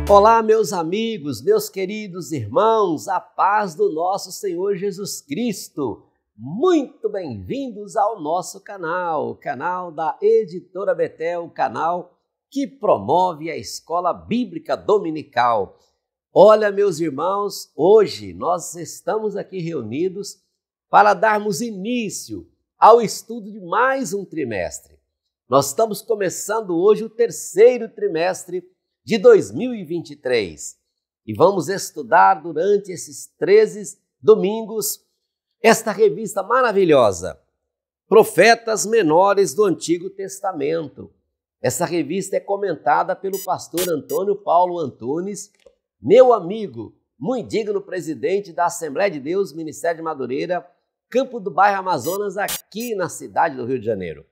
Olá, meus amigos, meus queridos irmãos, a paz do nosso Senhor Jesus Cristo. Muito bem-vindos ao nosso canal, o canal da Editora Betel, o canal que promove a Escola Bíblica Dominical. Olha, meus irmãos, hoje nós estamos aqui reunidos para darmos início ao estudo de mais um trimestre. Nós estamos começando hoje o terceiro trimestre de 2023 e vamos estudar durante esses 13 domingos esta revista maravilhosa, Profetas Menores do Antigo Testamento. Essa revista é comentada pelo pastor Antônio Paulo Antunes, meu amigo, muito digno presidente da Assembleia de Deus, Ministério de Madureira, Campo do Bairro Amazonas, aqui na cidade do Rio de Janeiro.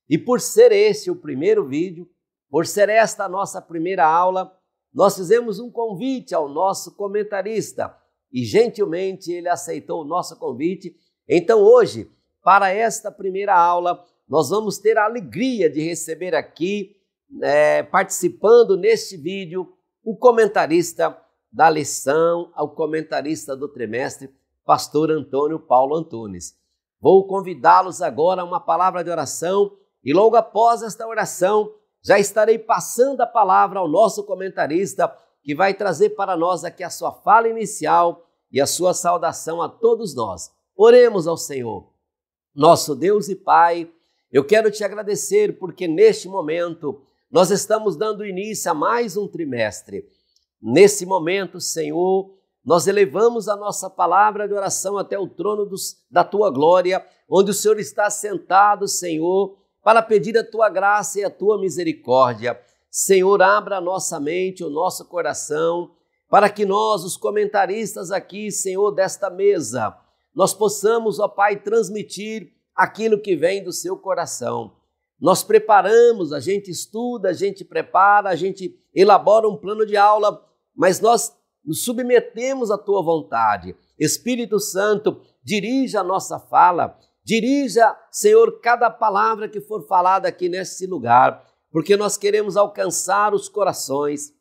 E por ser esse o primeiro vídeo, por ser esta a nossa primeira aula, nós fizemos um convite ao nosso comentarista e gentilmente ele aceitou o nosso convite. Então hoje, para esta primeira aula, nós vamos ter a alegria de receber aqui, participando neste vídeo, o comentarista da lição, o comentarista do trimestre, pastor Antônio Paulo Antunes. Vou convidá-los agora a uma palavra de oração e logo após esta oração, já estarei passando a palavra ao nosso comentarista, que vai trazer para nós aqui a sua fala inicial e a sua saudação a todos nós. Oremos ao Senhor. Nosso Deus e Pai, eu quero te agradecer porque neste momento nós estamos dando início a mais um trimestre. Nesse momento, Senhor, nós elevamos a nossa palavra de oração até o trono da Tua glória, onde o Senhor está sentado, Senhor, para pedir a Tua graça e a Tua misericórdia. Senhor, abra a nossa mente, o nosso coração, para que nós, os comentaristas aqui, Senhor, desta mesa, nós possamos, ó Pai, transmitir aquilo que vem do Seu coração. Nós preparamos, a gente estuda, a gente prepara, a gente elabora um plano de aula, mas nós nos submetemos à Tua vontade. Espírito Santo, dirija a nossa fala, dirija, Senhor, cada palavra que for falada aqui nesse lugar, porque nós queremos alcançar os corações.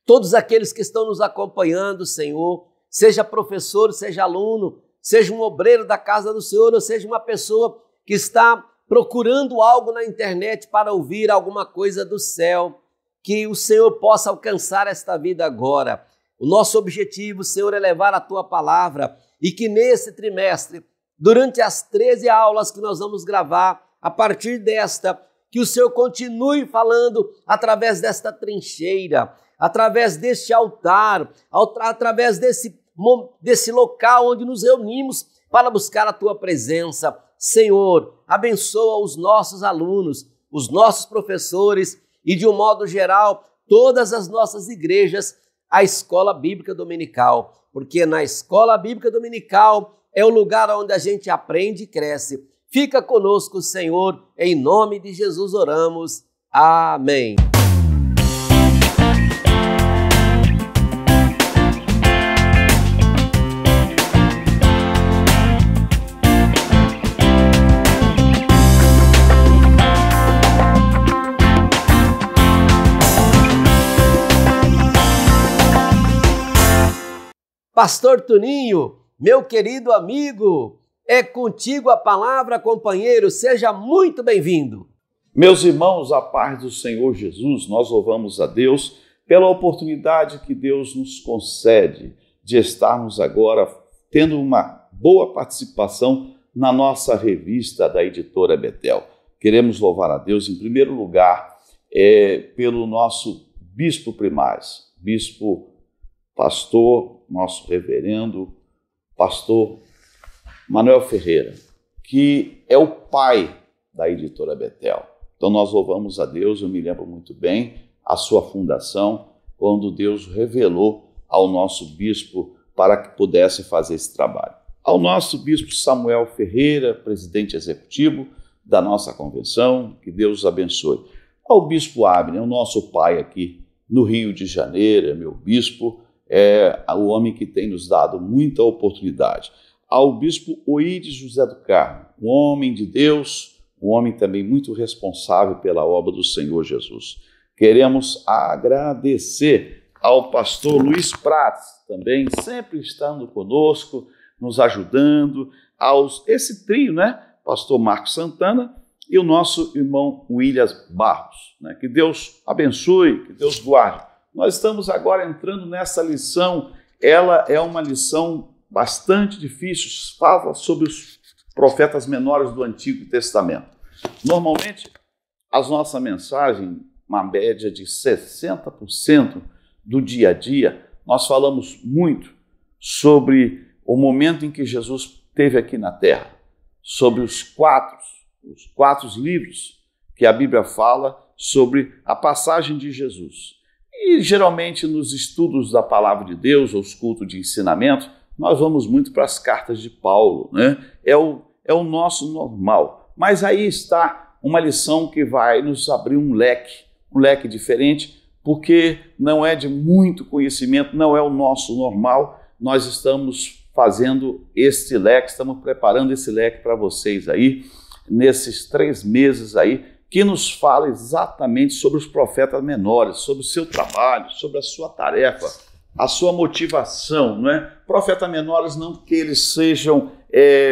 Todos aqueles que estão nos acompanhando, Senhor, seja professor, seja aluno, seja um obreiro da casa do Senhor, ou seja uma pessoa que está procurando algo na internet para ouvir alguma coisa do céu, que o Senhor possa alcançar esta vida agora. O nosso objetivo, Senhor, é levar a Tua palavra e que nesse trimestre, durante as 13 aulas que nós vamos gravar, a partir desta, que o Senhor continue falando através desta trincheira, através deste altar, através desse local onde nos reunimos para buscar a Tua presença. Senhor, abençoa os nossos alunos, os nossos professores e, de um modo geral, todas as nossas igrejas, a Escola Bíblica Dominical, porque na Escola Bíblica Dominical é o lugar onde a gente aprende e cresce. Fica conosco, Senhor, em nome de Jesus oramos. Amém. Pastor Tuninho, meu querido amigo, é contigo a palavra, companheiro, seja muito bem-vindo. Meus irmãos, a paz do Senhor Jesus, nós louvamos a Deus pela oportunidade que Deus nos concede de estarmos agora tendo uma boa participação na nossa revista da Editora Betel. Queremos louvar a Deus, em primeiro lugar, pelo nosso bispo primaz, bispo pastor, nosso reverendo, pastor Manuel Ferreira, que é o pai da Editora Betel. Então nós louvamos a Deus, eu me lembro muito bem a sua fundação, quando Deus revelou ao nosso bispo para que pudesse fazer esse trabalho. Ao nosso bispo Samuel Ferreira, presidente executivo da nossa convenção, que Deus os abençoe. Ao bispo Abner, o nosso pai aqui no Rio de Janeiro, é meu bispo, é o homem que tem nos dado muita oportunidade. Ao bispo Oídes José do Carmo, um homem de Deus, um homem também muito responsável pela obra do Senhor Jesus. Queremos agradecer ao pastor Luiz Prats, também sempre estando conosco, nos ajudando, esse trio, né? Pastor Marcos Santana e o nosso irmão William Barros, né? Que Deus abençoe, que Deus guarde. Nós estamos agora entrando nessa lição, ela é uma lição bastante difícil, fala sobre os profetas menores do Antigo Testamento. Normalmente, as nossas mensagens, uma média de 60% do dia a dia, nós falamos muito sobre o momento em que Jesus esteve aqui na Terra, sobre os quatro livros que a Bíblia fala sobre a passagem de Jesus. E geralmente nos estudos da Palavra de Deus, ou os cultos de ensinamento, nós vamos muito para as cartas de Paulo, né? É o nosso normal. Mas aí está uma lição que vai nos abrir um leque diferente, porque não é de muito conhecimento, não é o nosso normal. Nós estamos fazendo este leque, estamos preparando esse leque para vocês aí, nesses 3 meses aí, que nos fala exatamente sobre os profetas menores, sobre o seu trabalho, sobre a sua tarefa, a sua motivação, não é? Profetas menores não que eles sejam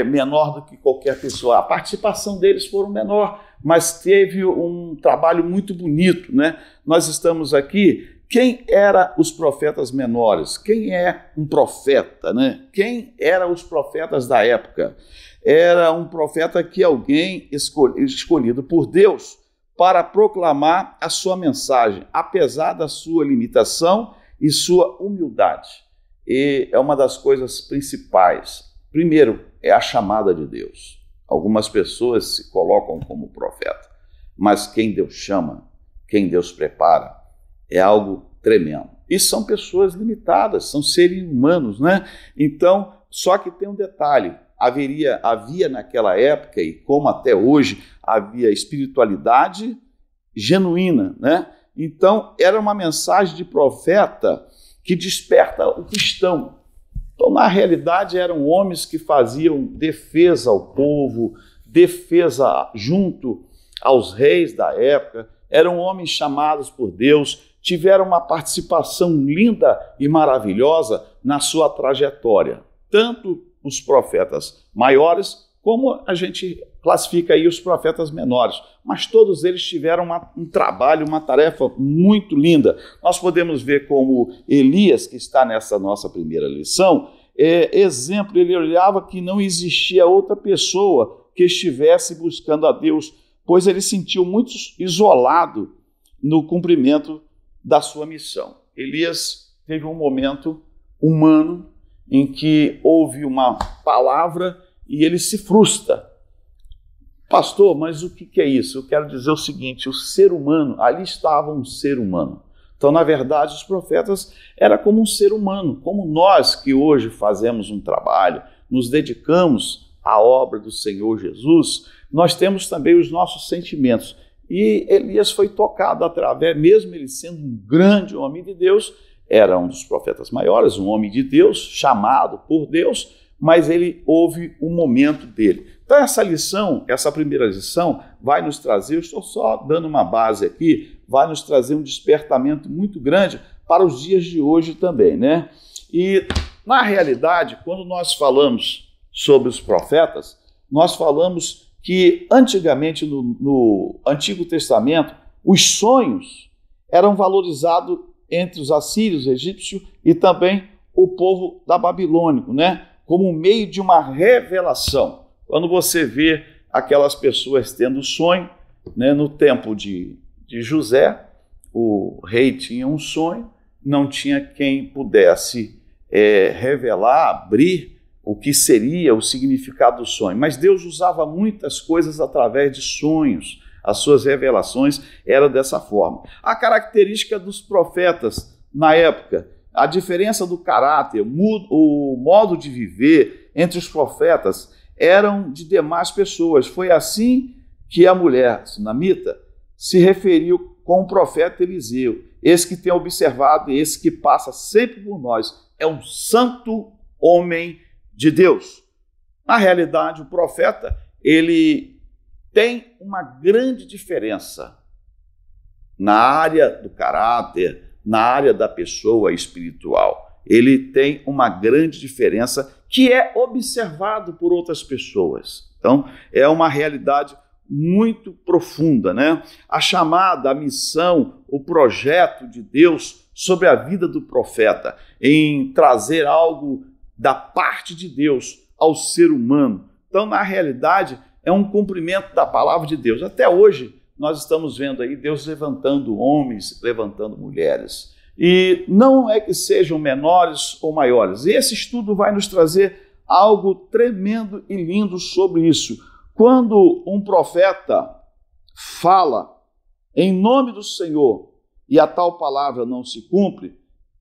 menor do que qualquer pessoa, a participação deles foram menor, mas teve um trabalho muito bonito, né? Nós estamos aqui, quem eram os profetas menores? Quem é um profeta, né? Quem eram os profetas da época? Era um profeta que alguém escolhido por Deus para proclamar a sua mensagem, apesar da sua limitação e sua humildade. E é uma das coisas principais. Primeiro, é a chamada de Deus. Algumas pessoas se colocam como profeta, mas quem Deus chama, quem Deus prepara, é algo tremendo. E são pessoas limitadas, são seres humanos, né? Então, só que tem um detalhe, havia naquela época, e como até hoje, havia espiritualidade genuína, né? Então, era uma mensagem de profeta que desperta o cristão. Então, na realidade, eram homens que faziam defesa ao povo, defesa junto aos reis da época, eram homens chamados por Deus, tiveram uma participação linda e maravilhosa na sua trajetória. Tanto os profetas maiores, como a gente classifica aí os profetas menores. Mas todos eles tiveram um trabalho, uma tarefa muito linda. Nós podemos ver como Elias, que está nessa nossa primeira lição, exemplo, ele olhava que não existia outra pessoa que estivesse buscando a Deus, pois ele se sentiu muito isolado no cumprimento da sua missão. Elias teve um momento humano em que houve uma palavra e ele se frustra. Pastor, mas o que é isso? Eu quero dizer o seguinte, o ser humano, ali estava um ser humano. Então, na verdade, os profetas eram como um ser humano, como nós que hoje fazemos um trabalho, nos dedicamos à obra do Senhor Jesus, nós temos também os nossos sentimentos. E Elias foi tocado através, mesmo ele sendo um grande homem de Deus, era um dos profetas maiores, um homem de Deus, chamado por Deus, mas ele houve um momento dele. Então essa lição, essa primeira lição, vai nos trazer, eu estou só dando uma base aqui, vai nos trazer um despertamento muito grande para os dias de hoje também, né? E na realidade, quando nós falamos sobre os profetas, nós falamos que antigamente no Antigo Testamento, os sonhos eram valorizados entre os assírios, egípcios e também o povo da Babilônia, né? Como meio de uma revelação. Quando você vê aquelas pessoas tendo sonho, né? No tempo de José, o rei tinha um sonho, não tinha quem pudesse revelar, abrir o que seria o significado do sonho. Mas Deus usava muitas coisas através de sonhos. As suas revelações eram dessa forma. A característica dos profetas na época, a diferença do caráter, o modo de viver entre os profetas eram de demais pessoas. Foi assim que a mulher sunamita se referiu com o profeta Eliseu. Esse que tem observado, esse que passa sempre por nós, é um santo homem de Deus. Na realidade, o profeta, ele tem uma grande diferença na área do caráter, na área da pessoa espiritual. Ele tem uma grande diferença que é observado por outras pessoas. Então, é uma realidade muito profunda, né? A chamada, a missão, o projeto de Deus sobre a vida do profeta em trazer algo da parte de Deus ao ser humano. Então, na realidade, é um cumprimento da palavra de Deus. Até hoje, nós estamos vendo aí Deus levantando homens, levantando mulheres. E não é que sejam menores ou maiores. Esse estudo vai nos trazer algo tremendo e lindo sobre isso. Quando um profeta fala em nome do Senhor e a tal palavra não se cumpre,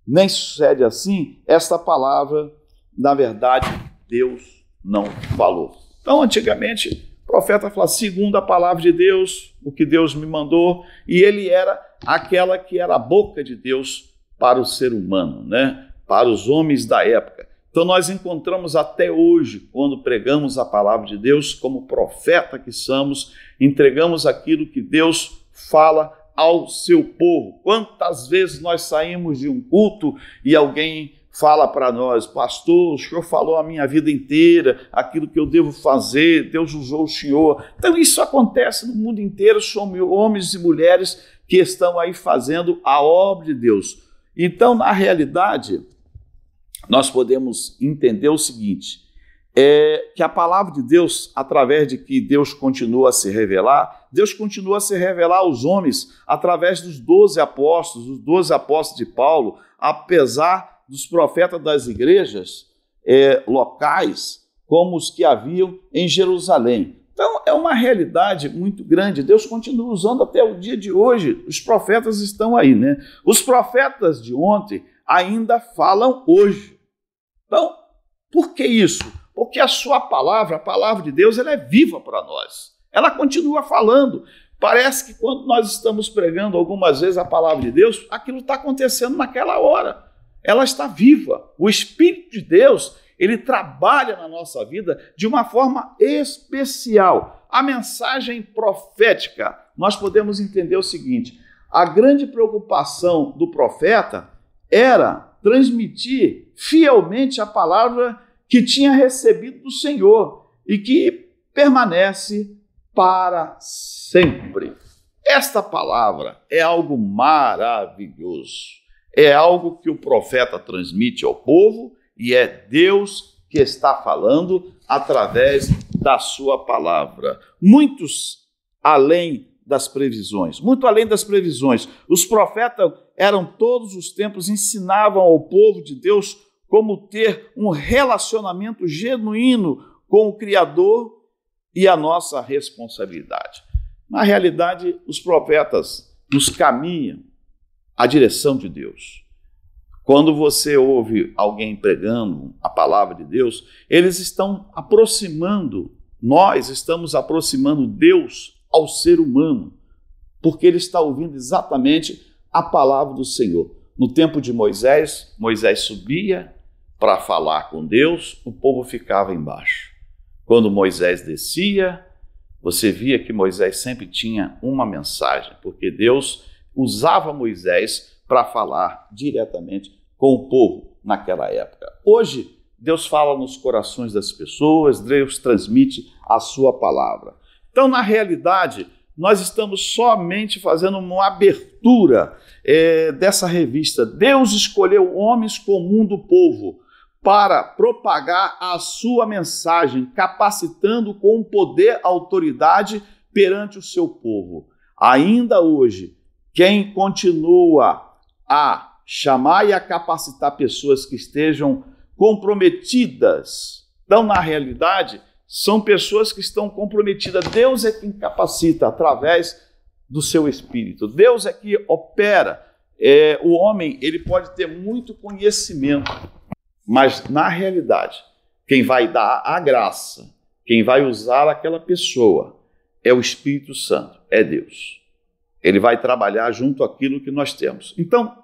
nem sucede assim, esta palavra, na verdade, Deus não falou. Então, antigamente, o profeta falava segundo a palavra de Deus, o que Deus me mandou, e ele era aquela que era a boca de Deus para o ser humano, né? Para os homens da época. Então nós encontramos até hoje, quando pregamos a palavra de Deus, como profeta que somos, entregamos aquilo que Deus fala ao seu povo. Quantas vezes nós saímos de um culto e alguém fala para nós, pastor, o senhor falou a minha vida inteira, aquilo que eu devo fazer, Deus usou o senhor. Então isso acontece no mundo inteiro, são homens e mulheres que estão aí fazendo a obra de Deus. Então, na realidade, nós podemos entender o seguinte, que a palavra de Deus, através de que Deus continua a se revelar, Deus continua a se revelar aos homens através dos 12 apóstolos, os 12 apóstolos de Paulo, apesar dos profetas das igrejas locais, como os que haviam em Jerusalém. Então, é uma realidade muito grande. Deus continua usando até o dia de hoje. Os profetas estão aí, né? Os profetas de ontem ainda falam hoje. Então, por que isso? Porque a sua palavra, a palavra de Deus, ela é viva para nós. Ela continua falando. Parece que quando nós estamos pregando algumas vezes a palavra de Deus, aquilo está acontecendo naquela hora. Ela está viva. O Espírito de Deus, ele trabalha na nossa vida de uma forma especial. A mensagem profética, nós podemos entender o seguinte, a grande preocupação do profeta era transmitir fielmente a palavra que tinha recebido do Senhor e que permanece para sempre. Esta palavra é algo maravilhoso. É algo que o profeta transmite ao povo e é Deus que está falando através da sua palavra. Muitos além das previsões, muito além das previsões. Os profetas eram todos os tempos, ensinavam ao povo de Deus como ter um relacionamento genuíno com o Criador e a nossa responsabilidade. Na realidade, os profetas nos caminham à direção de Deus. Quando você ouve alguém pregando a palavra de Deus, eles estão aproximando, nós estamos aproximando Deus ao ser humano, porque ele está ouvindo exatamente a palavra do Senhor. No tempo de Moisés, Moisés subia para falar com Deus, o povo ficava embaixo. Quando Moisés descia, você via que Moisés sempre tinha uma mensagem, porque Deus usava Moisés para falar diretamente com o povo naquela época. Hoje, Deus fala nos corações das pessoas, Deus transmite a sua palavra. Então, na realidade, nós estamos somente fazendo uma abertura dessa revista. Deus escolheu homens comum do povo para propagar a sua mensagem, capacitando com poder, autoridade perante o seu povo. Ainda hoje, quem continua a chamar e a capacitar pessoas que estejam comprometidas, então, na realidade, são pessoas que estão comprometidas. Deus é quem capacita através do seu Espírito. Deus é que opera. O homem, ele pode ter muito conhecimento, mas, na realidade, quem vai dar a graça, quem vai usar aquela pessoa é o Espírito Santo, é Deus. Ele vai trabalhar junto àquilo que nós temos. Então,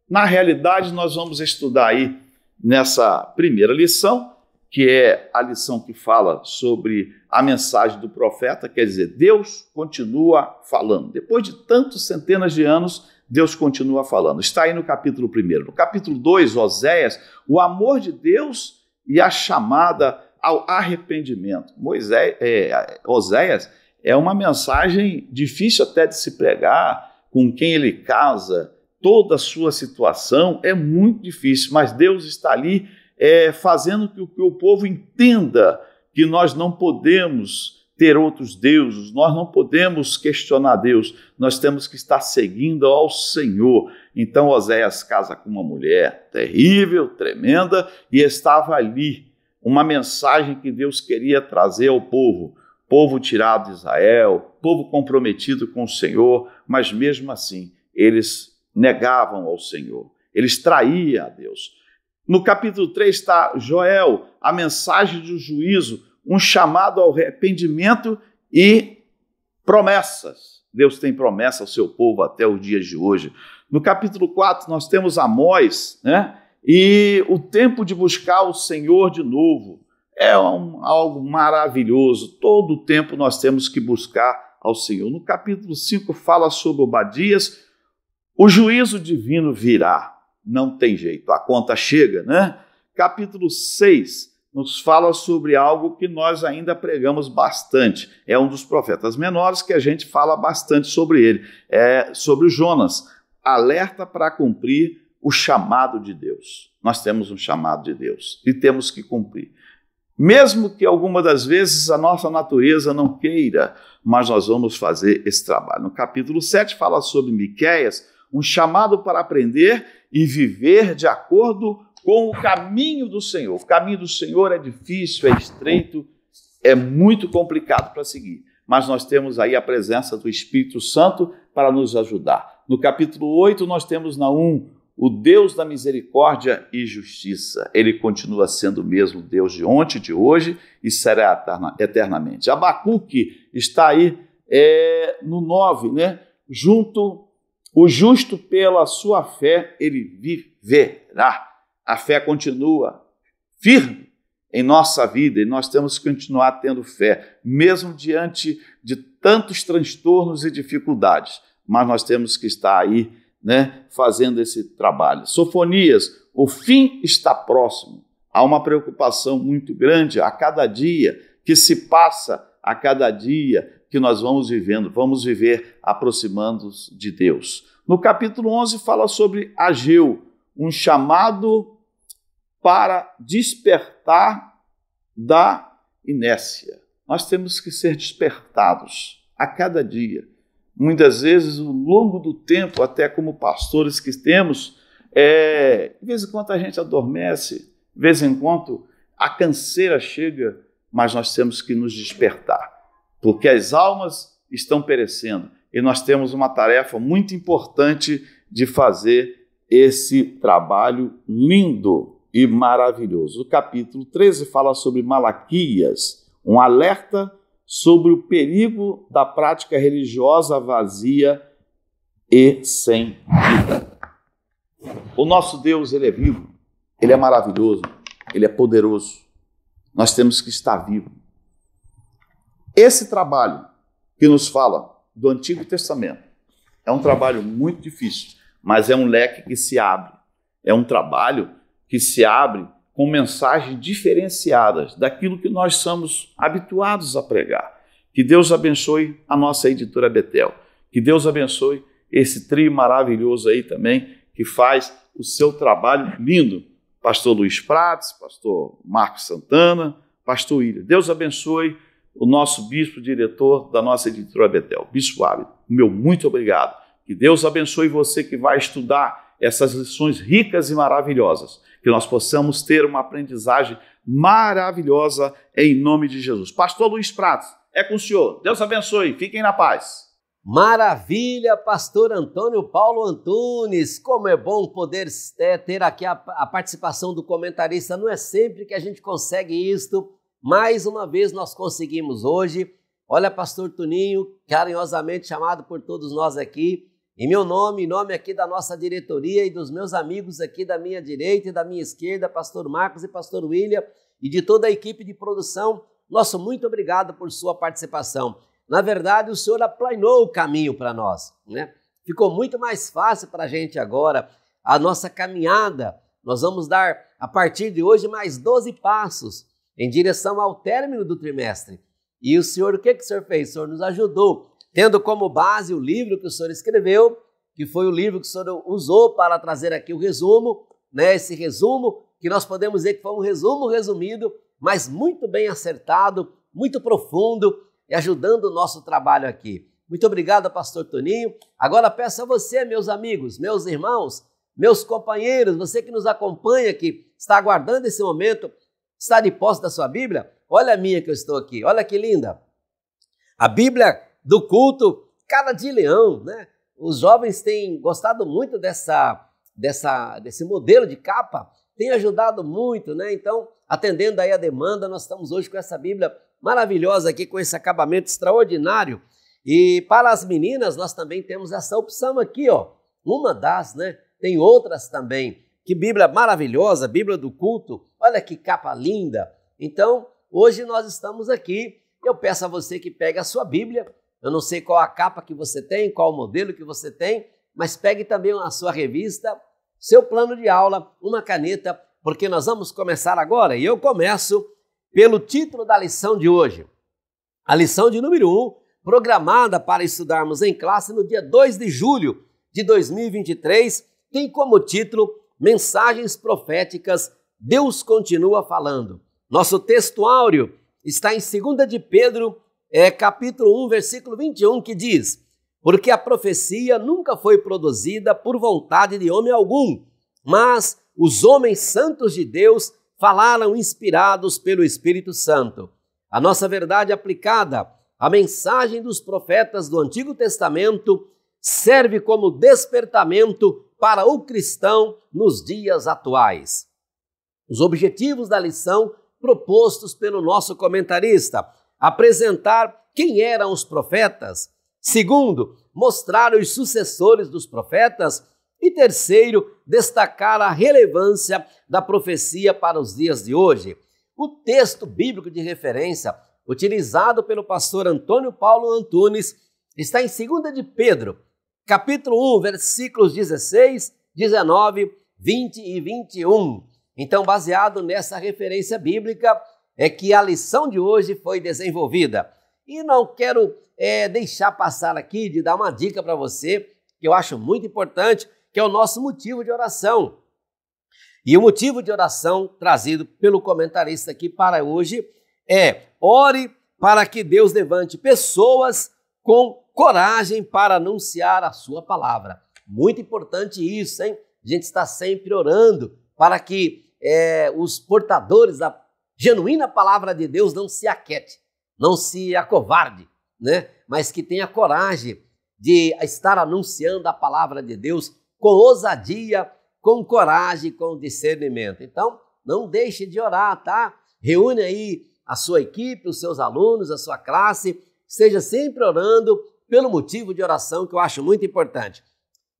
na realidade, nós vamos estudar aí nessa primeira lição, que é a lição que fala sobre a mensagem do profeta, quer dizer, Deus continua falando. Depois de tantos centenas de anos, Deus continua falando. Está aí no capítulo 1. No capítulo 2, Oséias, o amor de Deus e a chamada ao arrependimento. Oséias é uma mensagem difícil até de se pregar, com quem ele casa, toda a sua situação é muito difícil, mas Deus está ali fazendo que o povo entenda que nós não podemos ter outros deuses, nós não podemos questionar Deus, nós temos que estar seguindo ao Senhor. Então Oséias casa com uma mulher terrível, tremenda, e estava ali uma mensagem que Deus queria trazer ao povo tirado de Israel, povo comprometido com o Senhor, mas mesmo assim eles negavam ao Senhor, eles traíam a Deus. No capítulo 3 está Joel, a mensagem do juízo, um chamado ao arrependimento e promessas. Deus tem promessa ao seu povo até os dias de hoje. No capítulo 4 nós temos Amós, né? E o tempo de buscar o Senhor de novo. É algo maravilhoso. Todo o tempo nós temos que buscar ao Senhor. No capítulo 5 fala sobre Obadias. O juízo divino virá. Não tem jeito, a conta chega, né? Capítulo 6 nos fala sobre algo que nós ainda pregamos bastante. É um dos profetas menores que a gente fala bastante sobre ele. É sobre o Jonas. Alerta para cumprir o chamado de Deus. Nós temos um chamado de Deus e temos que cumprir. Mesmo que alguma das vezes a nossa natureza não queira, mas nós vamos fazer esse trabalho. No capítulo 7 fala sobre Miqueias, um chamado para aprender e viver de acordo com o caminho do Senhor. O caminho do Senhor é difícil, é estreito, é muito complicado para seguir. Mas nós temos aí a presença do Espírito Santo para nos ajudar. No capítulo 8 nós temos Naum, o Deus da misericórdia e justiça. Ele continua sendo o mesmo Deus de ontem, de hoje e será eternamente. Abacuque está aí no 9, né? O justo pela sua fé, ele viverá. A fé continua firme em nossa vida e nós temos que continuar tendo fé, mesmo diante de tantos transtornos e dificuldades. Mas nós temos que estar aí, né, fazendo esse trabalho. Sofonias, o fim está próximo. Há uma preocupação muito grande a cada dia que se passa, a cada dia que nós vamos viver aproximando-nos de Deus. No capítulo 11 fala sobre Ageu, um chamado para despertar da inércia. Nós temos que ser despertados a cada dia. Muitas vezes, ao longo do tempo, até como pastores que temos, de vez em quando a gente adormece, de vez em quando a canseira chega, mas nós temos que nos despertar, porque as almas estão perecendo e nós temos uma tarefa muito importante de fazer esse trabalho lindo e maravilhoso. O capítulo 13 fala sobre Malaquias, um alerta sobre o perigo da prática religiosa vazia e sem vida. O nosso Deus, ele é vivo, ele é maravilhoso, ele é poderoso. Nós temos que estar vivos. Esse trabalho que nos fala do Antigo Testamento é um trabalho muito difícil, mas é um leque que se abre. É um trabalho que se abre com mensagens diferenciadas daquilo que nós somos habituados a pregar. Que Deus abençoe a nossa editora Betel. Que Deus abençoe esse trio maravilhoso aí também, que faz o seu trabalho lindo. Pastor Luiz Prates, pastor Marcos Santana, pastor William. Deus abençoe o nosso bispo diretor da nossa editora Betel, Bispo Ábito. Meu muito obrigado. Que Deus abençoe você que vai estudar essas lições ricas e maravilhosas. Que nós possamos ter uma aprendizagem maravilhosa em nome de Jesus. Pastor Luiz Prates, é com o senhor. Deus abençoe. Fiquem na paz. Maravilha, pastor Antônio Paulo Antunes. Como é bom poder ter aqui a participação do comentarista. Não é sempre que a gente consegue isto. Mais uma vez nós conseguimos hoje. Olha, pastor Tuninho, carinhosamente chamado por todos nós aqui, em meu nome, em nome aqui da nossa diretoria e dos meus amigos aqui da minha direita e da minha esquerda, pastor Marcos e pastor William, e de toda a equipe de produção, nosso muito obrigado por sua participação. Na verdade, o Senhor aplanou o caminho para nós, né? Ficou muito mais fácil para a gente agora a nossa caminhada. Nós vamos dar, a partir de hoje, mais 12 passos em direção ao término do trimestre. E o Senhor, o que o Senhor fez? O Senhor nos ajudou, tendo como base o livro que o Senhor escreveu, que foi o livro que o Senhor usou para trazer aqui o resumo, né? Esse resumo, que nós podemos dizer que foi um resumo resumido, mas muito bem acertado, muito profundo e ajudando o nosso trabalho aqui. Muito obrigado, pastor Toninho. Agora peço a você, meus amigos, meus irmãos, meus companheiros, você que nos acompanha, que está aguardando esse momento, está de posse da sua Bíblia? Olha a minha que eu estou aqui, olha que linda. A Bíblia do culto, cara de leão, né? Os jovens têm gostado muito desse modelo de capa, tem ajudado muito, né? Então, atendendo aí a demanda, nós estamos hoje com essa Bíblia maravilhosa aqui, com esse acabamento extraordinário. E para as meninas, nós também temos essa opção aqui, ó. Uma das, né? Tem outras também. Que Bíblia maravilhosa, Bíblia do culto. Olha que capa linda. Então, hoje nós estamos aqui. Eu peço a você que pegue a sua Bíblia. Eu não sei qual a capa que você tem, qual o modelo que você tem, mas pegue também a sua revista, seu plano de aula, uma caneta, porque nós vamos começar agora. E eu começo pelo título da lição de hoje. A lição de número 1, programada para estudarmos em classe no dia 2 de julho de 2023, tem como título Mensagens Proféticas, Deus Continua Falando. Nosso texto áureo está em 2 de Pedro, capítulo 1, versículo 21, que diz: porque a profecia nunca foi produzida por vontade de homem algum, mas os homens santos de Deus falaram inspirados pelo Espírito Santo. A nossa verdade aplicada à mensagem dos profetas do Antigo Testamento serve como despertamento para o cristão nos dias atuais. Os objetivos da lição propostos pelo nosso comentarista: apresentar quem eram os profetas. Segundo, mostrar os sucessores dos profetas. E terceiro, destacar a relevância da profecia para os dias de hoje. O texto bíblico de referência utilizado pelo pastor Antônio Paulo Antunes está em 2 de Pedro, capítulo 1, versículos 16, 19, 20 e 21. Então, baseado nessa referência bíblica, é que a lição de hoje foi desenvolvida. E não quero deixar passar aqui de dar uma dica para você, que eu acho muito importante, que é o nosso motivo de oração. E o motivo de oração trazido pelo comentarista aqui para hoje é: ore para que Deus levante pessoas com coragem para anunciar a sua palavra. Muito importante isso, hein? A gente está sempre orando para que os portadores da genuína palavra de Deus não se aquete, não se acovarde, né? Mas que tenha coragem de estar anunciando a palavra de Deus com ousadia, com coragem, com discernimento. Então, não deixe de orar, tá? Reúne aí a sua equipe, os seus alunos, a sua classe, esteja sempre orando pelo motivo de oração, que eu acho muito importante.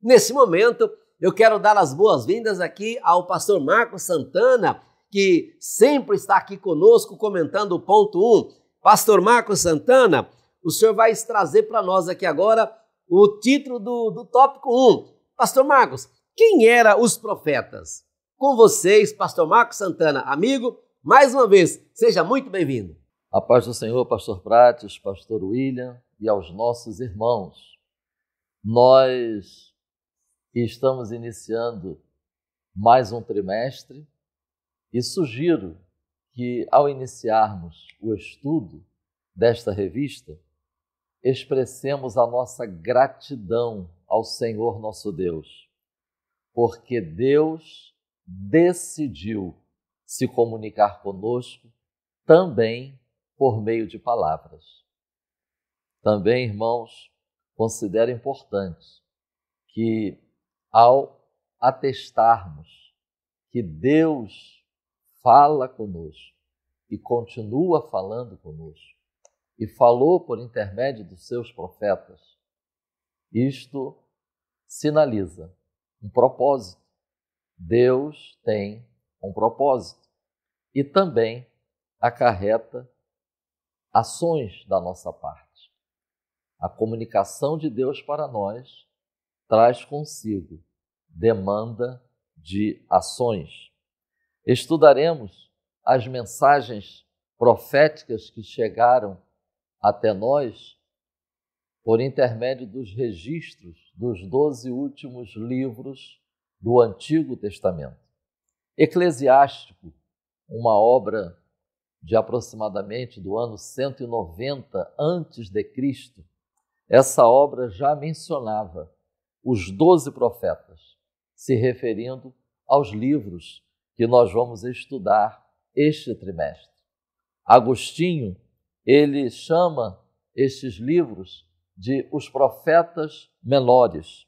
Nesse momento, eu quero dar as boas-vindas aqui ao pastor Marcos Santana, que sempre está aqui conosco comentando o ponto 1. Pastor Marcos Santana, o senhor vai trazer para nós aqui agora o título do tópico 1. Pastor Marcos, quem eram os profetas? Com vocês, pastor Marcos Santana, amigo, mais uma vez, seja muito bem-vindo. A paz do Senhor, pastor Prates, pastor William e aos nossos irmãos. Nós estamos iniciando mais um trimestre e sugiro que, ao iniciarmos o estudo desta revista, expressemos a nossa gratidão ao Senhor nosso Deus, porque Deus decidiu se comunicar conosco também por meio de palavras. Também, irmãos, considero importante que, ao atestarmos que Deus fala conosco e continua falando conosco, e falou por intermédio dos seus profetas, isto sinaliza um propósito. Deus tem um propósito. E também acarreta ações da nossa parte. A comunicação de Deus para nós traz consigo demanda de ações. Estudaremos as mensagens proféticas que chegaram até nós por intermédio dos registros dos 12 últimos livros do Antigo Testamento. Eclesiástico, uma obra de aproximadamente do ano 190 a.C., essa obra já mencionava os 12 profetas, se referindo aos livros que nós vamos estudar este trimestre. Agostinho, ele chama estes livros de os profetas menores,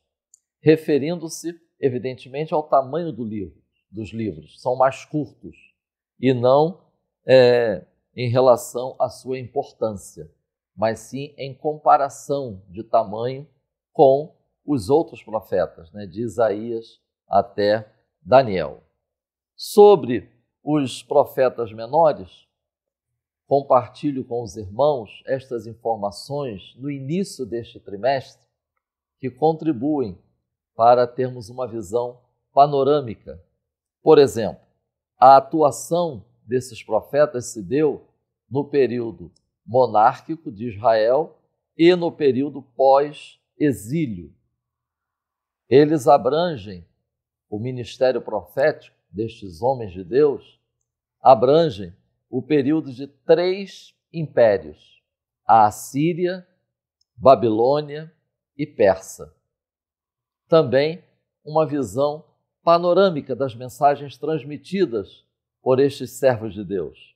referindo-se, evidentemente, ao tamanho dos livros. São mais curtos e não em relação à sua importância, mas sim em comparação de tamanho com os outros profetas, de Isaías até Daniel. Sobre os profetas menores, compartilho com os irmãos estas informações no início deste trimestre que contribuem para termos uma visão panorâmica. Por exemplo, a atuação desses profetas se deu no período monárquico de Israel e no período pós-exílio. Eles abrangem o ministério profético destes homens de Deus, abrangem o período de 3 impérios, a Assíria, Babilônia e Persa. Também uma visão panorâmica das mensagens transmitidas por estes servos de Deus.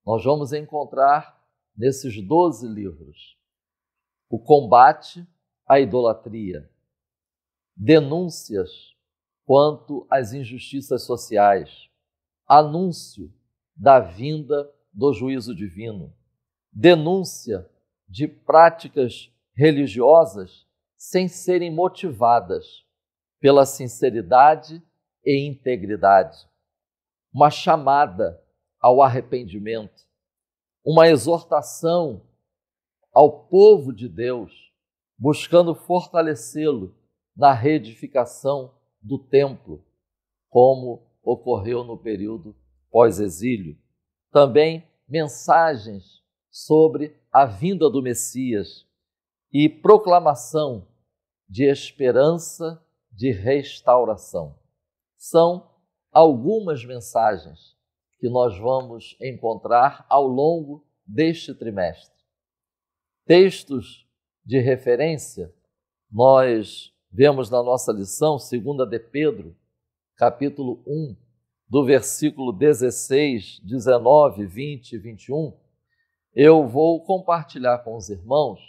Nós vamos encontrar nesses 12 livros o combate à idolatria, denúncias quanto às injustiças sociais, anúncio da vinda do juízo divino, denúncia de práticas religiosas sem serem motivadas pela sinceridade e integridade, uma chamada ao arrependimento, uma exortação ao povo de Deus, buscando fortalecê-lo na reedificação do templo, como ocorreu no período pós-exílio. Também mensagens sobre a vinda do Messias e proclamação de esperança de restauração. São algumas mensagens que nós vamos encontrar ao longo deste trimestre. Textos de referência, nós vemos na nossa lição, 2 de Pedro, capítulo 1, do versículo 16, 19, 20 e 21, eu vou compartilhar com os irmãos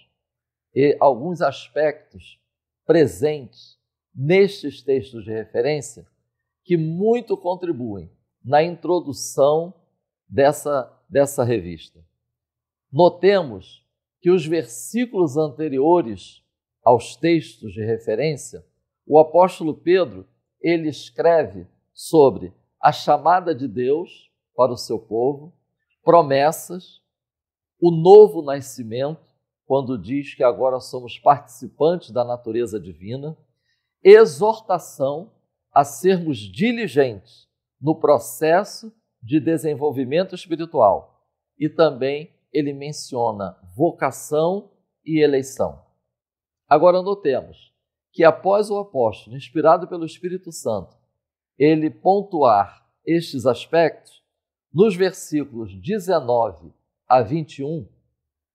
alguns aspectos presentes nestes textos de referência que muito contribuem na introdução dessa revista. Notemos que os versículos anteriores aos textos de referência, o apóstolo Pedro, ele escreve sobre a chamada de Deus para o seu povo, promessas, o novo nascimento, quando diz que agora somos participantes da natureza divina, exortação a sermos diligentes no processo de desenvolvimento espiritual. E também ele menciona vocação e eleição. Agora notemos que após o apóstolo, inspirado pelo Espírito Santo, ele pontuar estes aspectos, nos versículos 19 a 21,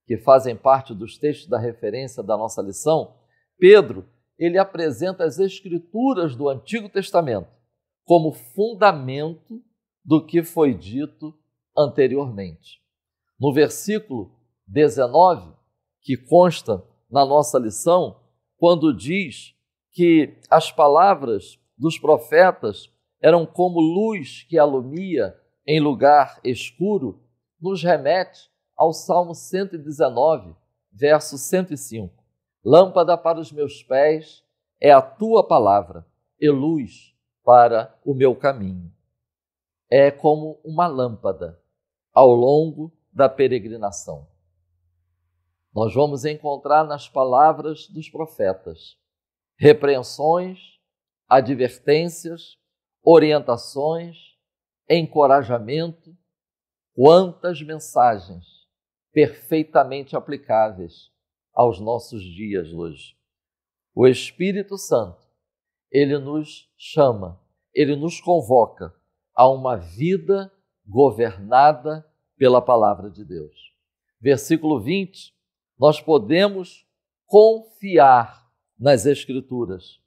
que fazem parte dos textos da referência da nossa lição, Pedro, ele apresenta as Escrituras do Antigo Testamento como fundamento do que foi dito anteriormente. No versículo 19, que consta na nossa lição, quando diz que as palavras dos profetas eram como luz que alumia em lugar escuro, nos remete ao Salmo 119, verso 105. Lâmpada para os meus pés é a tua palavra e luz para o meu caminho. É como uma lâmpada ao longo da peregrinação. Nós vamos encontrar nas palavras dos profetas repreensões, advertências, orientações, encorajamento, quantas mensagens perfeitamente aplicáveis aos nossos dias hoje. O Espírito Santo, ele nos chama, ele nos convoca a uma vida governada pela palavra de Deus. Versículo 20, nós podemos confiar nas Escrituras,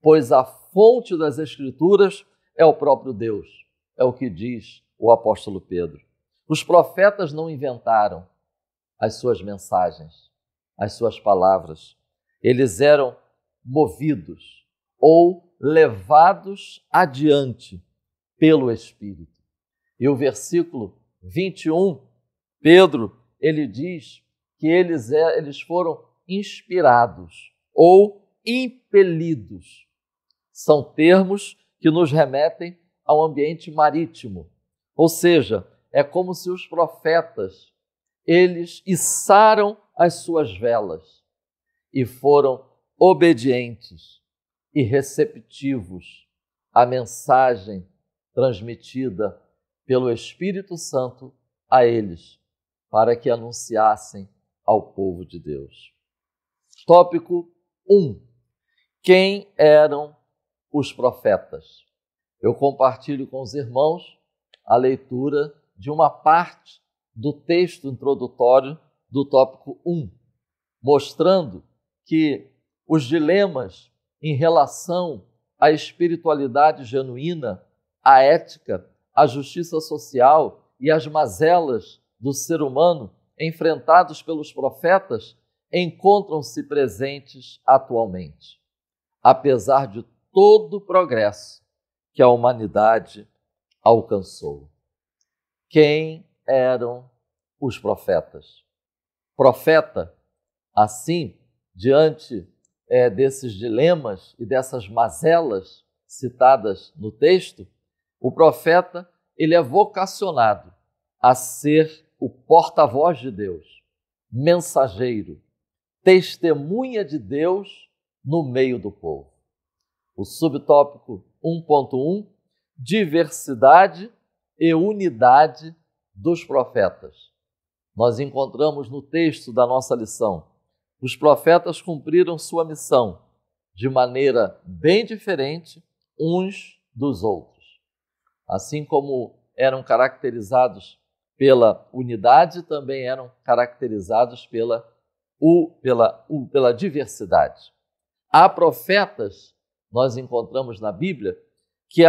pois a fonte das Escrituras é o próprio Deus, é o que diz o apóstolo Pedro. Os profetas não inventaram as suas mensagens, as suas palavras. Eles eram movidos ou levados adiante pelo Espírito. E o versículo 21, Pedro, ele diz que eles foram inspirados ou impelidos. São termos que nos remetem ao ambiente marítimo. Ou seja, é como se os profetas, eles içaram as suas velas e foram obedientes e receptivos à mensagem transmitida pelo Espírito Santo a eles, para que anunciassem ao povo de Deus. Tópico 1. Quem eram os profetas? Eu compartilho com os irmãos a leitura de uma parte do texto introdutório do tópico 1, mostrando que os dilemas em relação à espiritualidade genuína, à ética, à justiça social e às mazelas do ser humano enfrentados pelos profetas encontram-se presentes atualmente, apesar de todo o progresso que a humanidade alcançou. Quem eram os profetas? Profeta, assim, diante desses dilemas e dessas mazelas citadas no texto, o profeta, ele é vocacionado a ser o porta-voz de Deus, mensageiro, testemunha de Deus no meio do povo. O subtópico 1.1, diversidade e unidade dos profetas. Nós encontramos no texto da nossa lição, os profetas cumpriram sua missão de maneira bem diferente uns dos outros. Assim como eram caracterizados pela unidade, também eram caracterizados pela diversidade. Há profetas, nós encontramos na Bíblia, que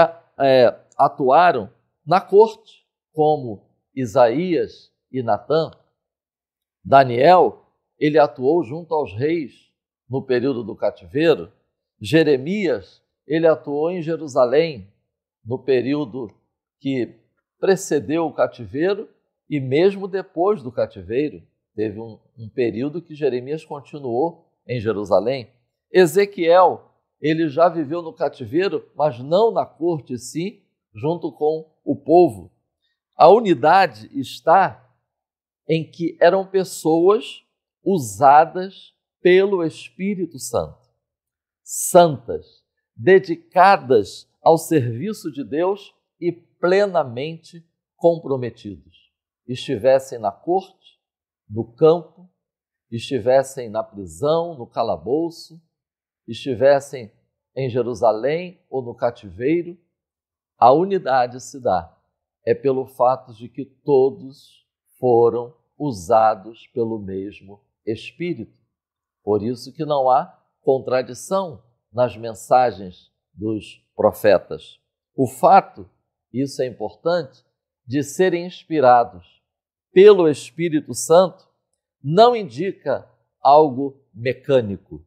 atuaram na corte, como Isaías e Natã. Daniel, ele atuou junto aos reis no período do cativeiro. Jeremias, ele atuou em Jerusalém no período que precedeu o cativeiro e mesmo depois do cativeiro. Teve um período que Jeremias continuou em Jerusalém. Ezequiel, ele já viveu no cativeiro, mas não na corte, sim, junto com o povo. A unidade está em que eram pessoas usadas pelo Espírito Santo, santas, dedicadas ao serviço de Deus e plenamente comprometidos. Estivessem na corte, no campo, estivessem na prisão, no calabouço, estivessem em Jerusalém ou no cativeiro, a unidade se dá. É pelo fato de que todos foram usados pelo mesmo Espírito. Por isso que não há contradição nas mensagens dos profetas. O fato, isso é importante, de serem inspirados pelo Espírito Santo não indica algo mecânico.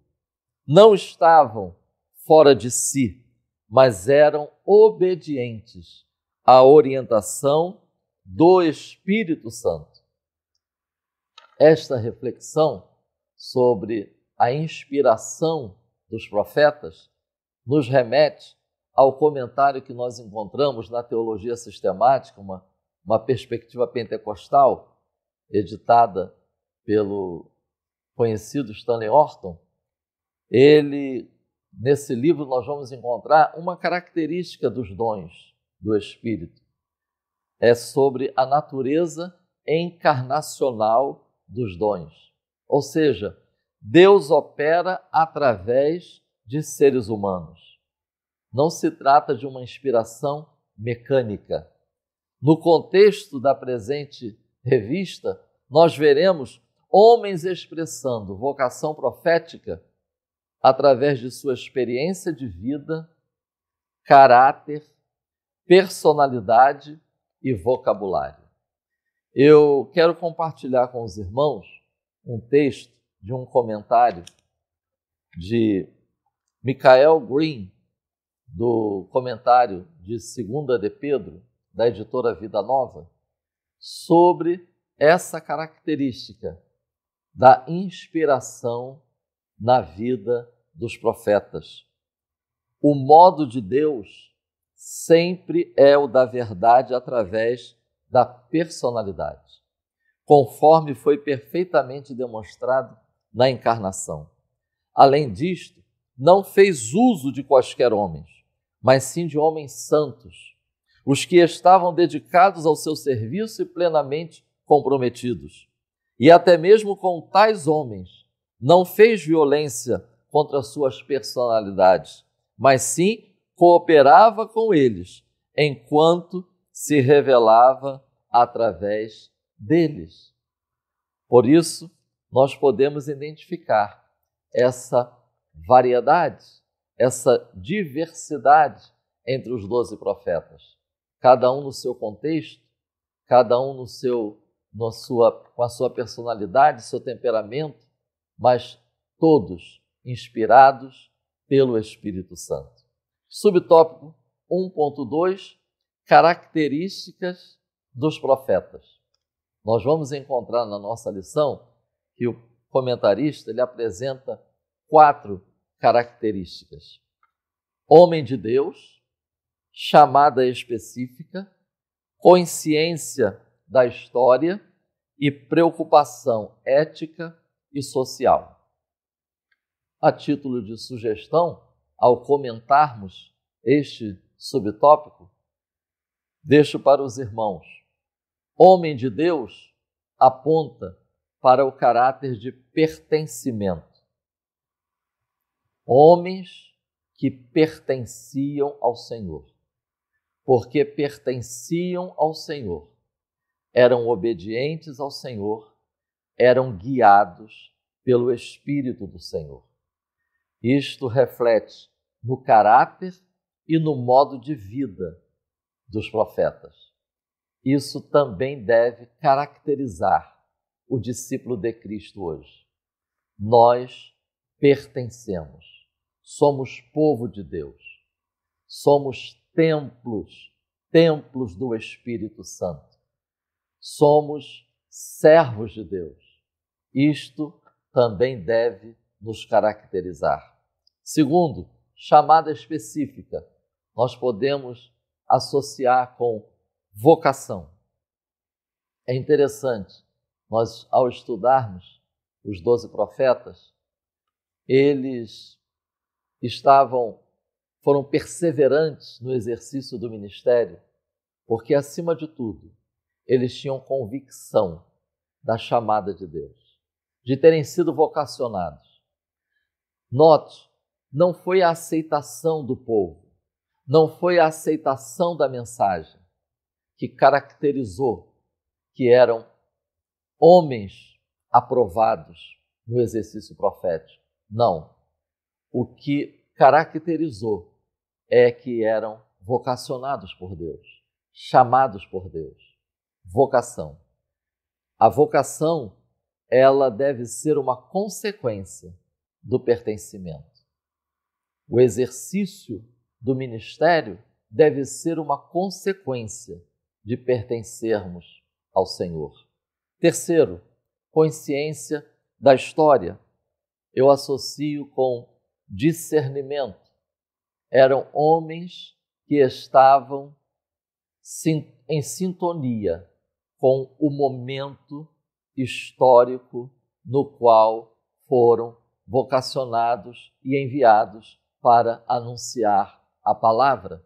Não estavam fora de si, mas eram obedientes à orientação do Espírito Santo. Esta reflexão sobre a inspiração dos profetas nos remete ao comentário que nós encontramos na Teologia Sistemática, uma uma perspectiva pentecostal, editada pelo conhecido Stanley Orton, nesse livro nós vamos encontrar uma característica dos dons do Espírito. É sobre a natureza encarnacional dos dons. Ou seja, Deus opera através de seres humanos. Não se trata de uma inspiração mecânica. No contexto da presente revista, nós veremos homens expressando vocação profética através de sua experiência de vida, caráter, personalidade e vocabulário. Eu quero compartilhar com os irmãos um texto de um comentário de Michael Green, do comentário de 2 de Pedro, da editora Vida Nova, sobre essa característica da inspiração na vida dos profetas. O modo de Deus sempre é o da verdade através da personalidade, conforme foi perfeitamente demonstrado na encarnação. Além disto, não fez uso de quaisquer homens, mas sim de homens santos, os que estavam dedicados ao seu serviço e plenamente comprometidos. E até mesmo com tais homens, não fez violência contra suas personalidades, mas sim cooperava com eles, enquanto se revelava através deles. Por isso, nós podemos identificar essa variedade, essa diversidade entre os 12 profetas, cada um no seu contexto, cada um com a sua personalidade, seu temperamento, mas todos inspirados pelo Espírito Santo. Subtópico 1.2, características dos profetas. Nós vamos encontrar na nossa lição que o comentarista ele apresenta 4 características. Homem de Deus, chamada específica, consciência da história e preocupação ética e social. A título de sugestão, ao comentarmos este subtópico, deixo para os irmãos: homem de Deus aponta para o caráter de pertencimento. Homens que pertenciam ao Senhor, porque pertenciam ao Senhor, eram obedientes ao Senhor, eram guiados pelo Espírito do Senhor. Isto reflete no caráter e no modo de vida dos profetas. Isso também deve caracterizar o discípulo de Cristo hoje. Nós pertencemos, somos povo de Deus, somos templos do Espírito Santo, somos servos de Deus. Isto também deve nos caracterizar. Segundo, chamada específica, nós podemos associar com vocação. É interessante, nós ao estudarmos os 12 profetas, eles foram perseverantes no exercício do ministério, porque acima de tudo, eles tinham convicção da chamada de Deus, de terem sido vocacionados. Note, não foi a aceitação do povo, não foi a aceitação da mensagem que caracterizou que eram homens aprovados no exercício profético. Não. O que caracterizou é que eram vocacionados por Deus, chamados por Deus. Vocação. A vocação, ela deve ser uma consequência do pertencimento. O exercício do ministério deve ser uma consequência de pertencermos ao Senhor. Terceiro, consciência da história. Eu associo com discernimento. Eram homens que estavam em sintonia com o momento histórico no qual foram vocacionados e enviados para anunciar a palavra.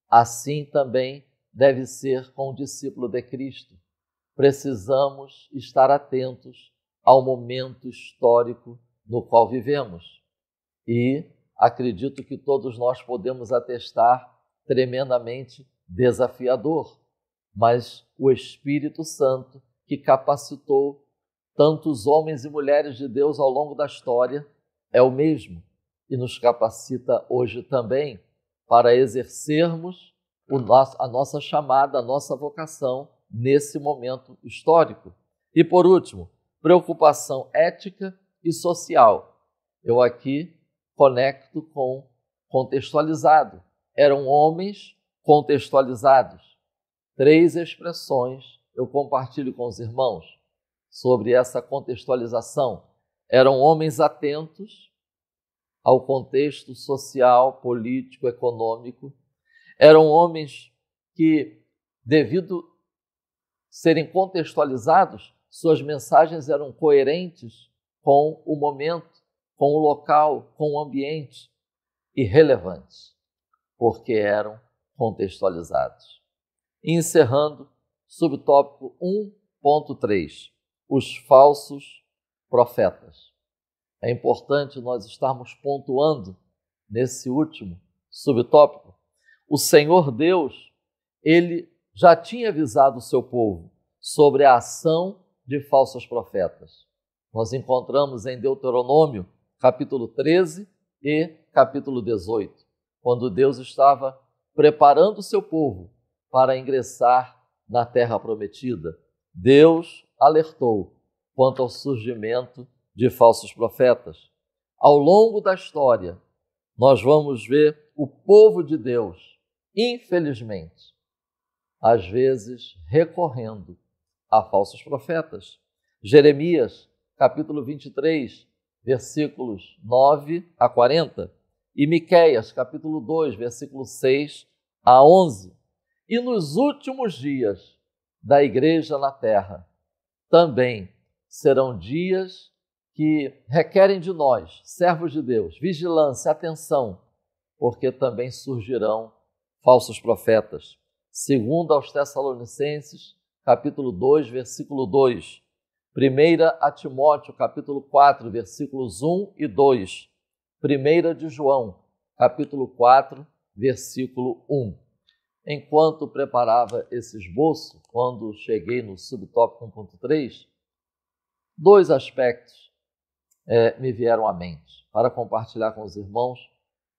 Assim também deve ser com o discípulo de Cristo. Precisamos estar atentos ao momento histórico no qual vivemos. E acredito que todos nós podemos atestar tremendamente desafiador, mas o Espírito Santo, que capacitou tantos homens e mulheres de Deus ao longo da história, é o mesmo e nos capacita hoje também para exercermos a nossa chamada, a nossa vocação nesse momento histórico. E por último, preocupação ética e social. Eu aqui conecto com contextualizado. Eram homens contextualizados. 3 expressões eu compartilho com os irmãos sobre essa contextualização. Eram homens atentos ao contexto social, político, econômico. Eram homens que, devido serem contextualizados, suas mensagens eram coerentes com o momento, com o local, com o ambiente, e relevantes, porque eram contextualizados. E encerrando, subtópico 1.3, os falsos profetas. É importante nós estarmos pontuando nesse último subtópico. O Senhor Deus, Ele já tinha avisado o seu povo sobre a ação de falsos profetas. Nós encontramos em Deuteronômio, capítulo 13 e capítulo 18, quando Deus estava preparando o seu povo para ingressar na terra prometida. Deus alertou quanto ao surgimento de falsos profetas. Ao longo da história, nós vamos ver o povo de Deus, infelizmente, às vezes recorrendo a falsos profetas. Jeremias, capítulo 23, versículos 9 a 40, e Miqueias, capítulo 2, versículos 6 a 11. E nos últimos dias da igreja na terra, também serão dias que requerem de nós, servos de Deus, vigilância, atenção, porque também surgirão falsos profetas. Segundo aos Tessalonicenses, capítulo 2, versículo 2. 1 a Timóteo, capítulo 4, versículos 1 e 2. 1 de João, capítulo 4, versículo 1. Enquanto preparava esse esboço, quando cheguei no subtópico 1.3, 2 aspectos me vieram à mente para compartilhar com os irmãos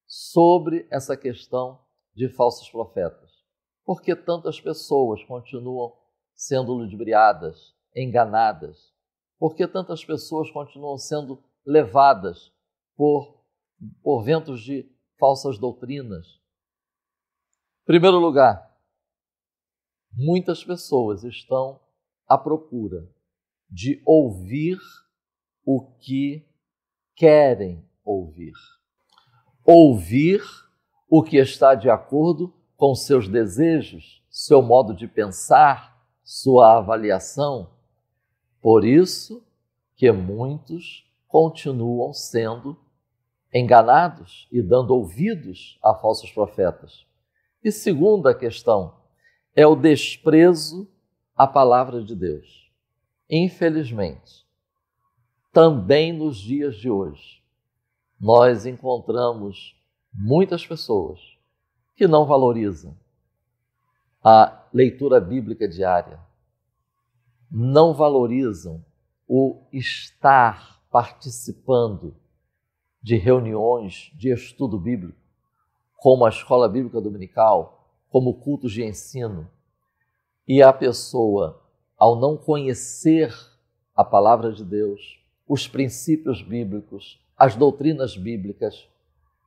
sobre essa questão de falsos profetas. Por que tantas pessoas continuam sendo ludibriadas, enganadas? Por que tantas pessoas continuam sendo levadas por ventos de falsas doutrinas? Em primeiro lugar, muitas pessoas estão à procura de ouvir o que querem ouvir. Ouvir o que está de acordo com seus desejos, seu modo de pensar, sua avaliação. Por isso que muitos continuam sendo enganados e dando ouvidos a falsos profetas. E segunda questão é o desprezo à palavra de Deus. Infelizmente, também nos dias de hoje, nós encontramos muitas pessoas que não valorizam a leitura bíblica diária, não valorizam o estar participando de reuniões de estudo bíblico, como a escola bíblica dominical, como cultos de ensino. E a pessoa, ao não conhecer a palavra de Deus, os princípios bíblicos, as doutrinas bíblicas,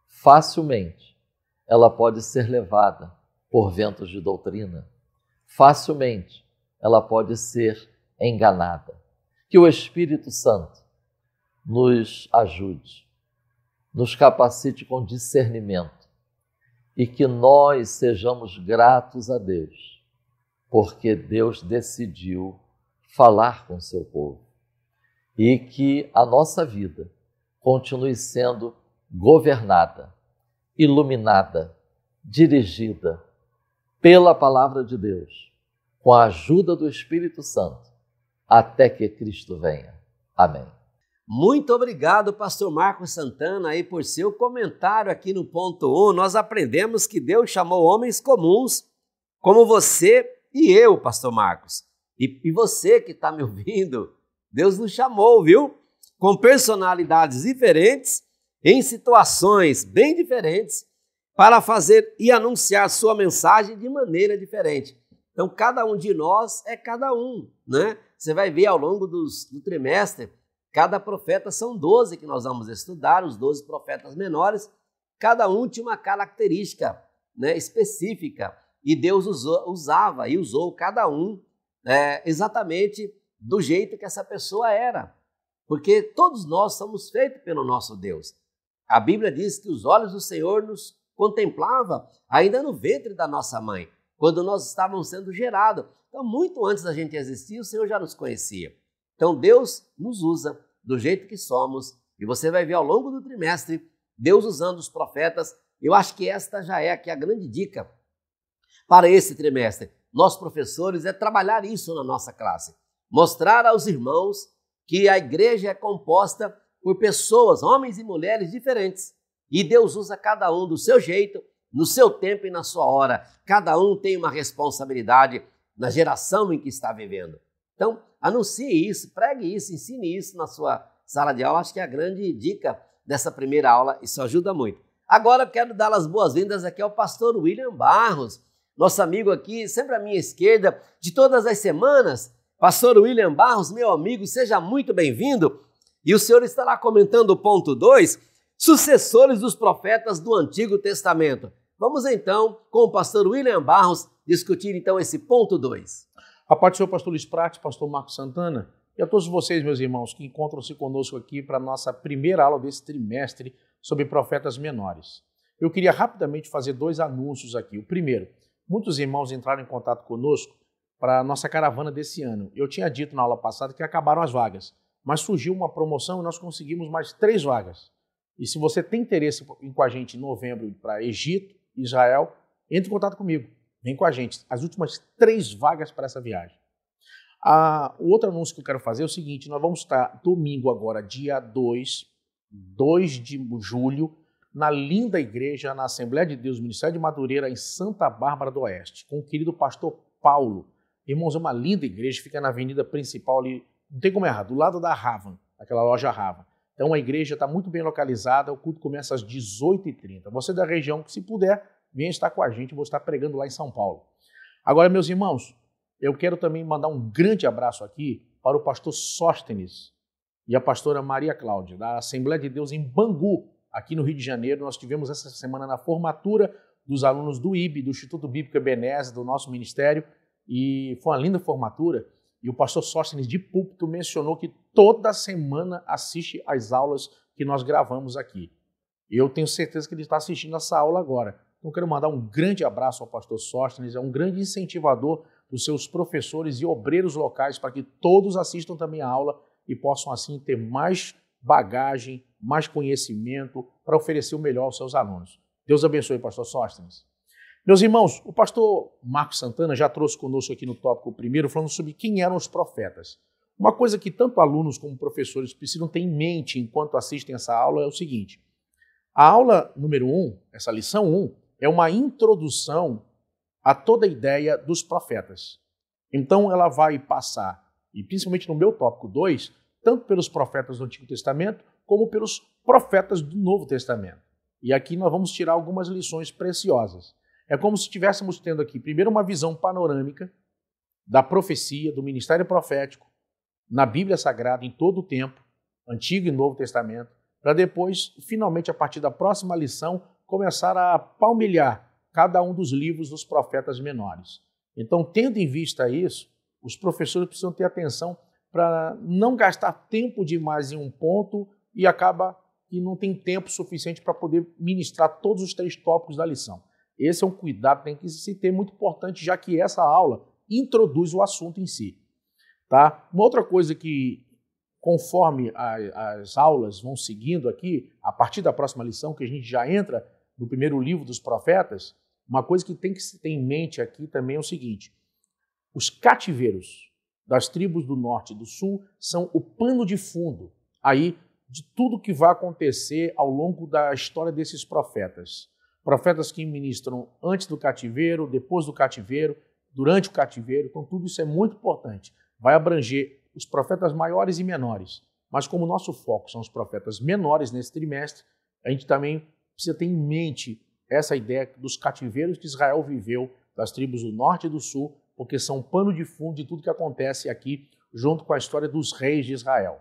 facilmente ela pode ser levada por ventos de doutrina. Facilmente ela pode ser enganada. Que o Espírito Santo nos ajude, nos capacite com discernimento e que nós sejamos gratos a Deus porque Deus decidiu falar com o seu povo e que a nossa vida continue sendo governada, iluminada, dirigida pela palavra de Deus, com a ajuda do Espírito Santo, até que Cristo venha. Amém. Muito obrigado, pastor Marcos Santana, aí por seu comentário aqui no ponto 1. Nós aprendemos que Deus chamou homens comuns, como você e eu, pastor Marcos. E você que está me ouvindo, Deus nos chamou, viu? Com personalidades diferentes, em situações bem diferentes, para fazer e anunciar sua mensagem de maneira diferente. Então, cada um de nós é cada um, né? Você vai ver ao longo do trimestre, cada profeta são 12 que nós vamos estudar, os 12 profetas menores, cada um tinha uma característica, né, específica, e Deus usava e usou cada um exatamente do jeito que essa pessoa era, porque todos nós somos feitos pelo nosso Deus. A Bíblia diz que os olhos do Senhor nos contemplava ainda no ventre da nossa mãe, quando nós estávamos sendo gerados. Então, muito antes da gente existir, o Senhor já nos conhecia. Então, Deus nos usa do jeito que somos, e você vai ver ao longo do trimestre, Deus usando os profetas. Eu acho que esta já é aqui a grande dica para esse trimestre. Nós, professores, é trabalhar isso na nossa classe. Mostrar aos irmãos que a igreja é composta por pessoas, homens e mulheres diferentes. E Deus usa cada um do seu jeito, no seu tempo e na sua hora. Cada um tem uma responsabilidade na geração em que está vivendo. Então, anuncie isso, pregue isso, ensine isso na sua sala de aula. Acho que é a grande dica dessa primeira aula, isso ajuda muito. Agora eu quero dar as boas-vindas aqui ao pastor William Barros, nosso amigo aqui, sempre à minha esquerda, de todas as semanas. Pastor William Barros, meu amigo, seja muito bem-vindo. E o senhor estará comentando o ponto 2, sucessores dos profetas do Antigo Testamento. Vamos então, com o pastor William Barros, discutir então esse ponto 2. A paz do Senhor, pastor Luiz Prates, pastor Marcos Santana, e a todos vocês, meus irmãos, que encontram-se conosco aqui para a nossa primeira aula desse trimestre sobre profetas menores. Eu queria rapidamente fazer 2 anúncios aqui. O primeiro, muitos irmãos entraram em contato conosco para a nossa caravana desse ano. Eu tinha dito na aula passada que acabaram as vagas, mas surgiu uma promoção e nós conseguimos mais 3 vagas. E se você tem interesse em ir com a gente em novembro para Egito, Israel, entre em contato comigo. Vem com a gente. As últimas 3 vagas para essa viagem. O outro anúncio que eu quero fazer é o seguinte, nós vamos estar domingo agora, dia 2 de julho, na linda igreja, na Assembleia de Deus, Ministério de Madureira, em Santa Bárbara do Oeste, com o querido pastor Paulo. Irmãos, é uma linda igreja, fica na avenida principal ali, não tem como errar, do lado da Ravan, aquela loja Ravan. Então a igreja está muito bem localizada, o culto começa às 18h30. Você da região, que se puder, venha estar com a gente, eu vou estar pregando lá em São Paulo. Agora, meus irmãos, eu quero também mandar um grande abraço aqui para o pastor Sóstenes e a pastora Maria Cláudia, da Assembleia de Deus em Bangu, aqui no Rio de Janeiro. Nós tivemos essa semana na formatura dos alunos do IB, do Instituto Bíblico Ebenezer, do nosso ministério, e foi uma linda formatura. E o pastor Sóstenes de púlpito mencionou que toda semana assiste às aulas que nós gravamos aqui. Eu tenho certeza que ele está assistindo essa aula agora. Então, quero mandar um grande abraço ao pastor Sóstenes, é um grande incentivador dos seus professores e obreiros locais para que todos assistam também a aula e possam, assim, ter mais bagagem, mais conhecimento para oferecer o melhor aos seus alunos. Deus abençoe, pastor Sóstenes. Meus irmãos, o pastor Marcos Santana já trouxe conosco aqui no tópico primeiro, falando sobre quem eram os profetas. Uma coisa que tanto alunos como professores precisam ter em mente enquanto assistem essa aula é o seguinte. A aula número 1, essa lição 1, é uma introdução a toda a ideia dos profetas. Então ela vai passar, e principalmente no meu tópico 2, tanto pelos profetas do Antigo Testamento, como pelos profetas do Novo Testamento. E aqui nós vamos tirar algumas lições preciosas. É como se estivéssemos tendo aqui, primeiro, uma visão panorâmica da profecia, do ministério profético, na Bíblia Sagrada, em todo o tempo, Antigo e Novo Testamento, para depois, finalmente, a partir da próxima lição, começar a palmilhar cada um dos livros dos profetas menores. Então, tendo em vista isso, os professores precisam ter atenção para não gastar tempo demais em um ponto e acaba que não tem tempo suficiente para poder ministrar todos os 3 tópicos da lição. Esse é um cuidado que tem que se ter muito importante, já que essa aula introduz o assunto em si. Tá? Uma outra coisa que, conforme as aulas vão seguindo aqui, a partir da próxima lição, que a gente já entra no primeiro livro dos profetas, uma coisa que tem que se ter em mente aqui também é o seguinte: os cativeiros das tribos do norte e do sul são o pano de fundo aí de tudo que vai acontecer ao longo da história desses profetas. Profetas que ministram antes do cativeiro, depois do cativeiro, durante o cativeiro. Então tudo isso é muito importante. Vai abranger os profetas maiores e menores. Mas como o nosso foco são os profetas menores nesse trimestre, a gente também precisa ter em mente essa ideia dos cativeiros que Israel viveu, das tribos do norte e do sul, porque são um pano de fundo de tudo que acontece aqui, junto com a história dos reis de Israel.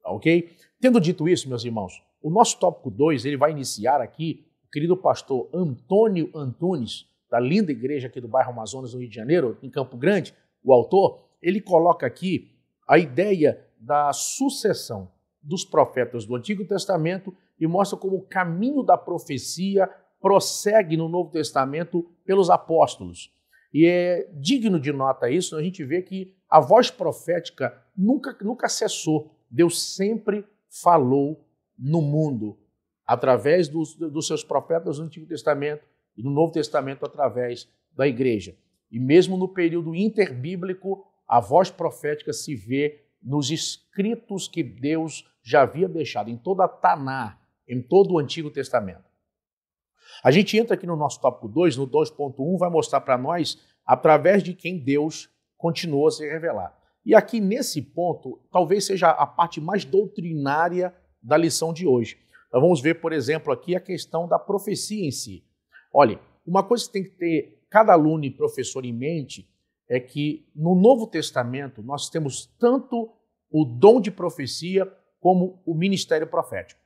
Ok? Tendo dito isso, meus irmãos, o nosso tópico 2, ele vai iniciar aqui, o querido pastor Antônio Antunes, da linda igreja aqui do bairro Amazonas, no Rio de Janeiro, em Campo Grande, o autor, ele coloca aqui a ideia da sucessão dos profetas do Antigo Testamento e mostra como o caminho da profecia prossegue no Novo Testamento pelos apóstolos. E é digno de nota isso, a gente vê que a voz profética nunca cessou. Deus sempre falou no mundo, através dos seus profetas do Antigo Testamento e no Novo Testamento através da igreja. E mesmo no período interbíblico, a voz profética se vê nos escritos que Deus já havia deixado em toda a Taná, em todo o Antigo Testamento. A gente entra aqui no nosso tópico 2, no 2.1, vai mostrar para nós através de quem Deus continuou a se revelar. E aqui nesse ponto, talvez seja a parte mais doutrinária da lição de hoje. Nós vamos ver, por exemplo, aqui a questão da profecia em si. Olha, uma coisa que tem que ter cada aluno e professor em mente é que no Novo Testamento nós temos tanto o dom de profecia como o ministério profético.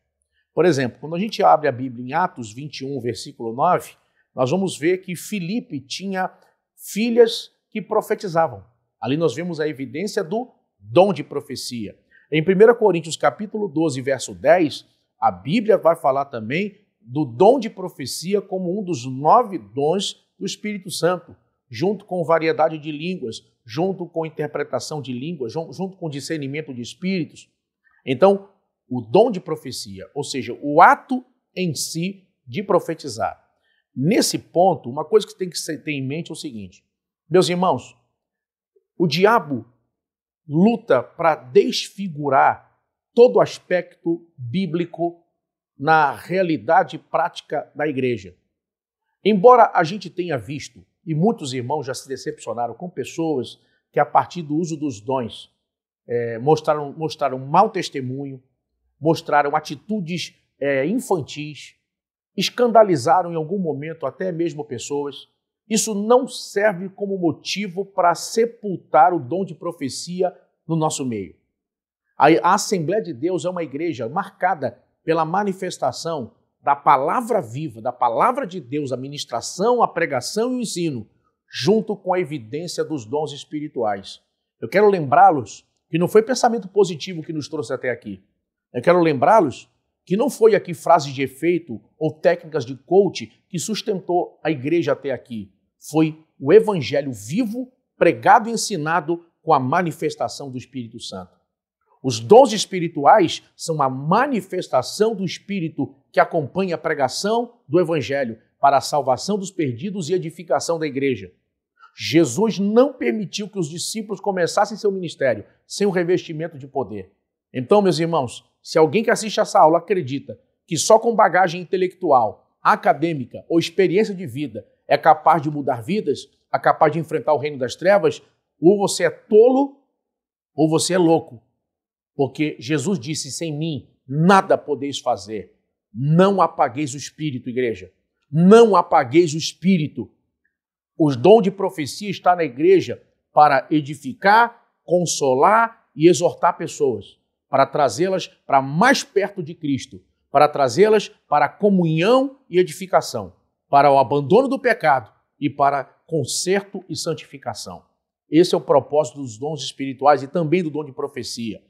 Por exemplo, quando a gente abre a Bíblia em Atos 21, versículo 9, nós vamos ver que Filipe tinha filhas que profetizavam. Ali nós vemos a evidência do dom de profecia. Em 1 Coríntios capítulo 12, verso 10, a Bíblia vai falar também do dom de profecia como um dos 9 dons do Espírito Santo, junto com variedade de línguas, junto com interpretação de línguas, junto com discernimento de espíritos. Então, o dom de profecia, ou seja, o ato em si de profetizar. Nesse ponto, uma coisa que tem que ter em mente é o seguinte: meus irmãos, o diabo luta para desfigurar todo o aspecto bíblico na realidade prática da igreja. Embora a gente tenha visto, e muitos irmãos já se decepcionaram com pessoas que, a partir do uso dos dons, mostraram mau testemunho, mostraram atitudes infantis, escandalizaram em algum momento até mesmo pessoas. Isso não serve como motivo para sepultar o dom de profecia no nosso meio. A Assembleia de Deus é uma igreja marcada pela manifestação da palavra viva, da palavra de Deus, a ministração, a pregação e o ensino, junto com a evidência dos dons espirituais. Eu quero lembrá-los que não foi pensamento positivo que nos trouxe até aqui. Eu quero lembrá-los que não foi aqui frase de efeito ou técnicas de coach que sustentou a igreja até aqui. Foi o evangelho vivo, pregado e ensinado com a manifestação do Espírito Santo. Os dons espirituais são a manifestação do Espírito que acompanha a pregação do evangelho para a salvação dos perdidos e edificação da igreja. Jesus não permitiu que os discípulos começassem seu ministério sem o revestimento de poder. Então, meus irmãos, se alguém que assiste essa aula acredita que só com bagagem intelectual, acadêmica ou experiência de vida é capaz de mudar vidas, é capaz de enfrentar o reino das trevas, ou você é tolo ou você é louco. Porque Jesus disse, sem mim nada podeis fazer. Não apagueis o Espírito, igreja. Não apagueis o Espírito. O dom de profecia está na igreja para edificar, consolar e exortar pessoas, para trazê-las para mais perto de Cristo, para trazê-las para a comunhão e edificação, para o abandono do pecado e para conserto e santificação. Esse é o propósito dos dons espirituais e também do dom de profecia.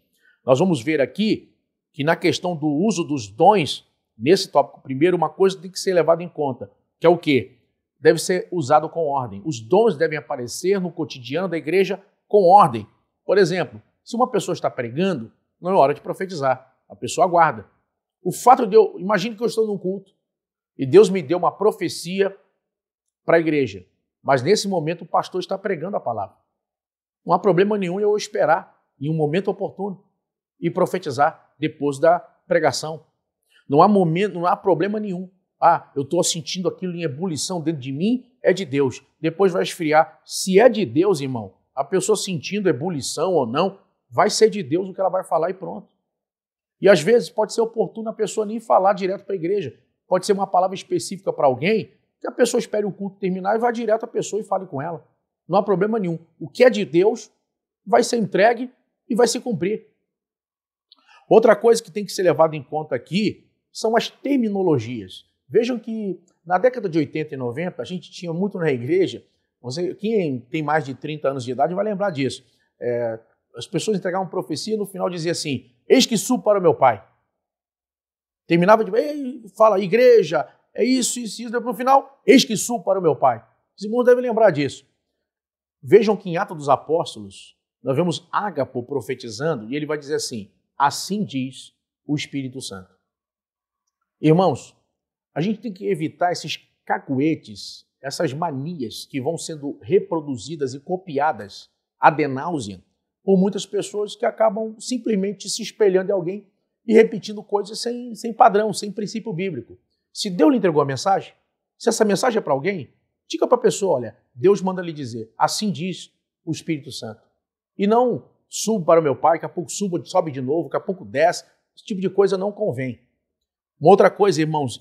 Nós vamos ver aqui que na questão do uso dos dons, nesse tópico primeiro, uma coisa tem que ser levada em conta, que é o quê? deve ser usado com ordem. Os dons devem aparecer no cotidiano da igreja com ordem. Por exemplo, se uma pessoa está pregando, não é hora de profetizar. A pessoa aguarda. O fato de imagine que eu estou num culto e Deus me deu uma profecia para a igreja, mas nesse momento o pastor está pregando a palavra. Não há problema nenhum eu esperar em um momento oportuno e profetizar depois da pregação. Não há problema nenhum. Eu estou sentindo aquilo em ebulição dentro de mim, é de Deus. Depois vai esfriar. Se é de Deus, irmão, a pessoa sentindo ebulição ou não, vai ser de Deus o que ela vai falar e pronto. E às vezes pode ser oportuno a pessoa nem falar direto para a igreja. Pode ser uma palavra específica para alguém, que a pessoa espere o culto terminar e vá direto à pessoa e fale com ela. Não há problema nenhum. O que é de Deus vai ser entregue e vai se cumprir. Outra coisa que tem que ser levada em conta aqui são as terminologias. Vejam que na década de 80 e 90, a gente tinha muito na igreja, quem tem mais de 30 anos de idade vai lembrar disso. As pessoas entregavam profecia e no final dizia assim, eis que subo para o meu pai. Terminava de fala, igreja, é isso, no final, eis que subo para o meu pai. Os irmãos devem lembrar disso. Vejam que em Atos dos Apóstolos, nós vemos Ágapo profetizando e ele vai dizer assim, assim diz o Espírito Santo. Irmãos, a gente tem que evitar esses cacuetes, essas manias que vão sendo reproduzidas e copiadas ad nauseam por muitas pessoas que acabam simplesmente se espelhando em alguém e repetindo coisas sem padrão, sem princípio bíblico. Se Deus lhe entregou a mensagem, se essa mensagem é para alguém, diga para a pessoa, olha, Deus manda lhe dizer, assim diz o Espírito Santo. E não subo para o meu pai, daqui a pouco sobe de novo, daqui a pouco desce, esse tipo de coisa não convém. Uma outra coisa, irmãos,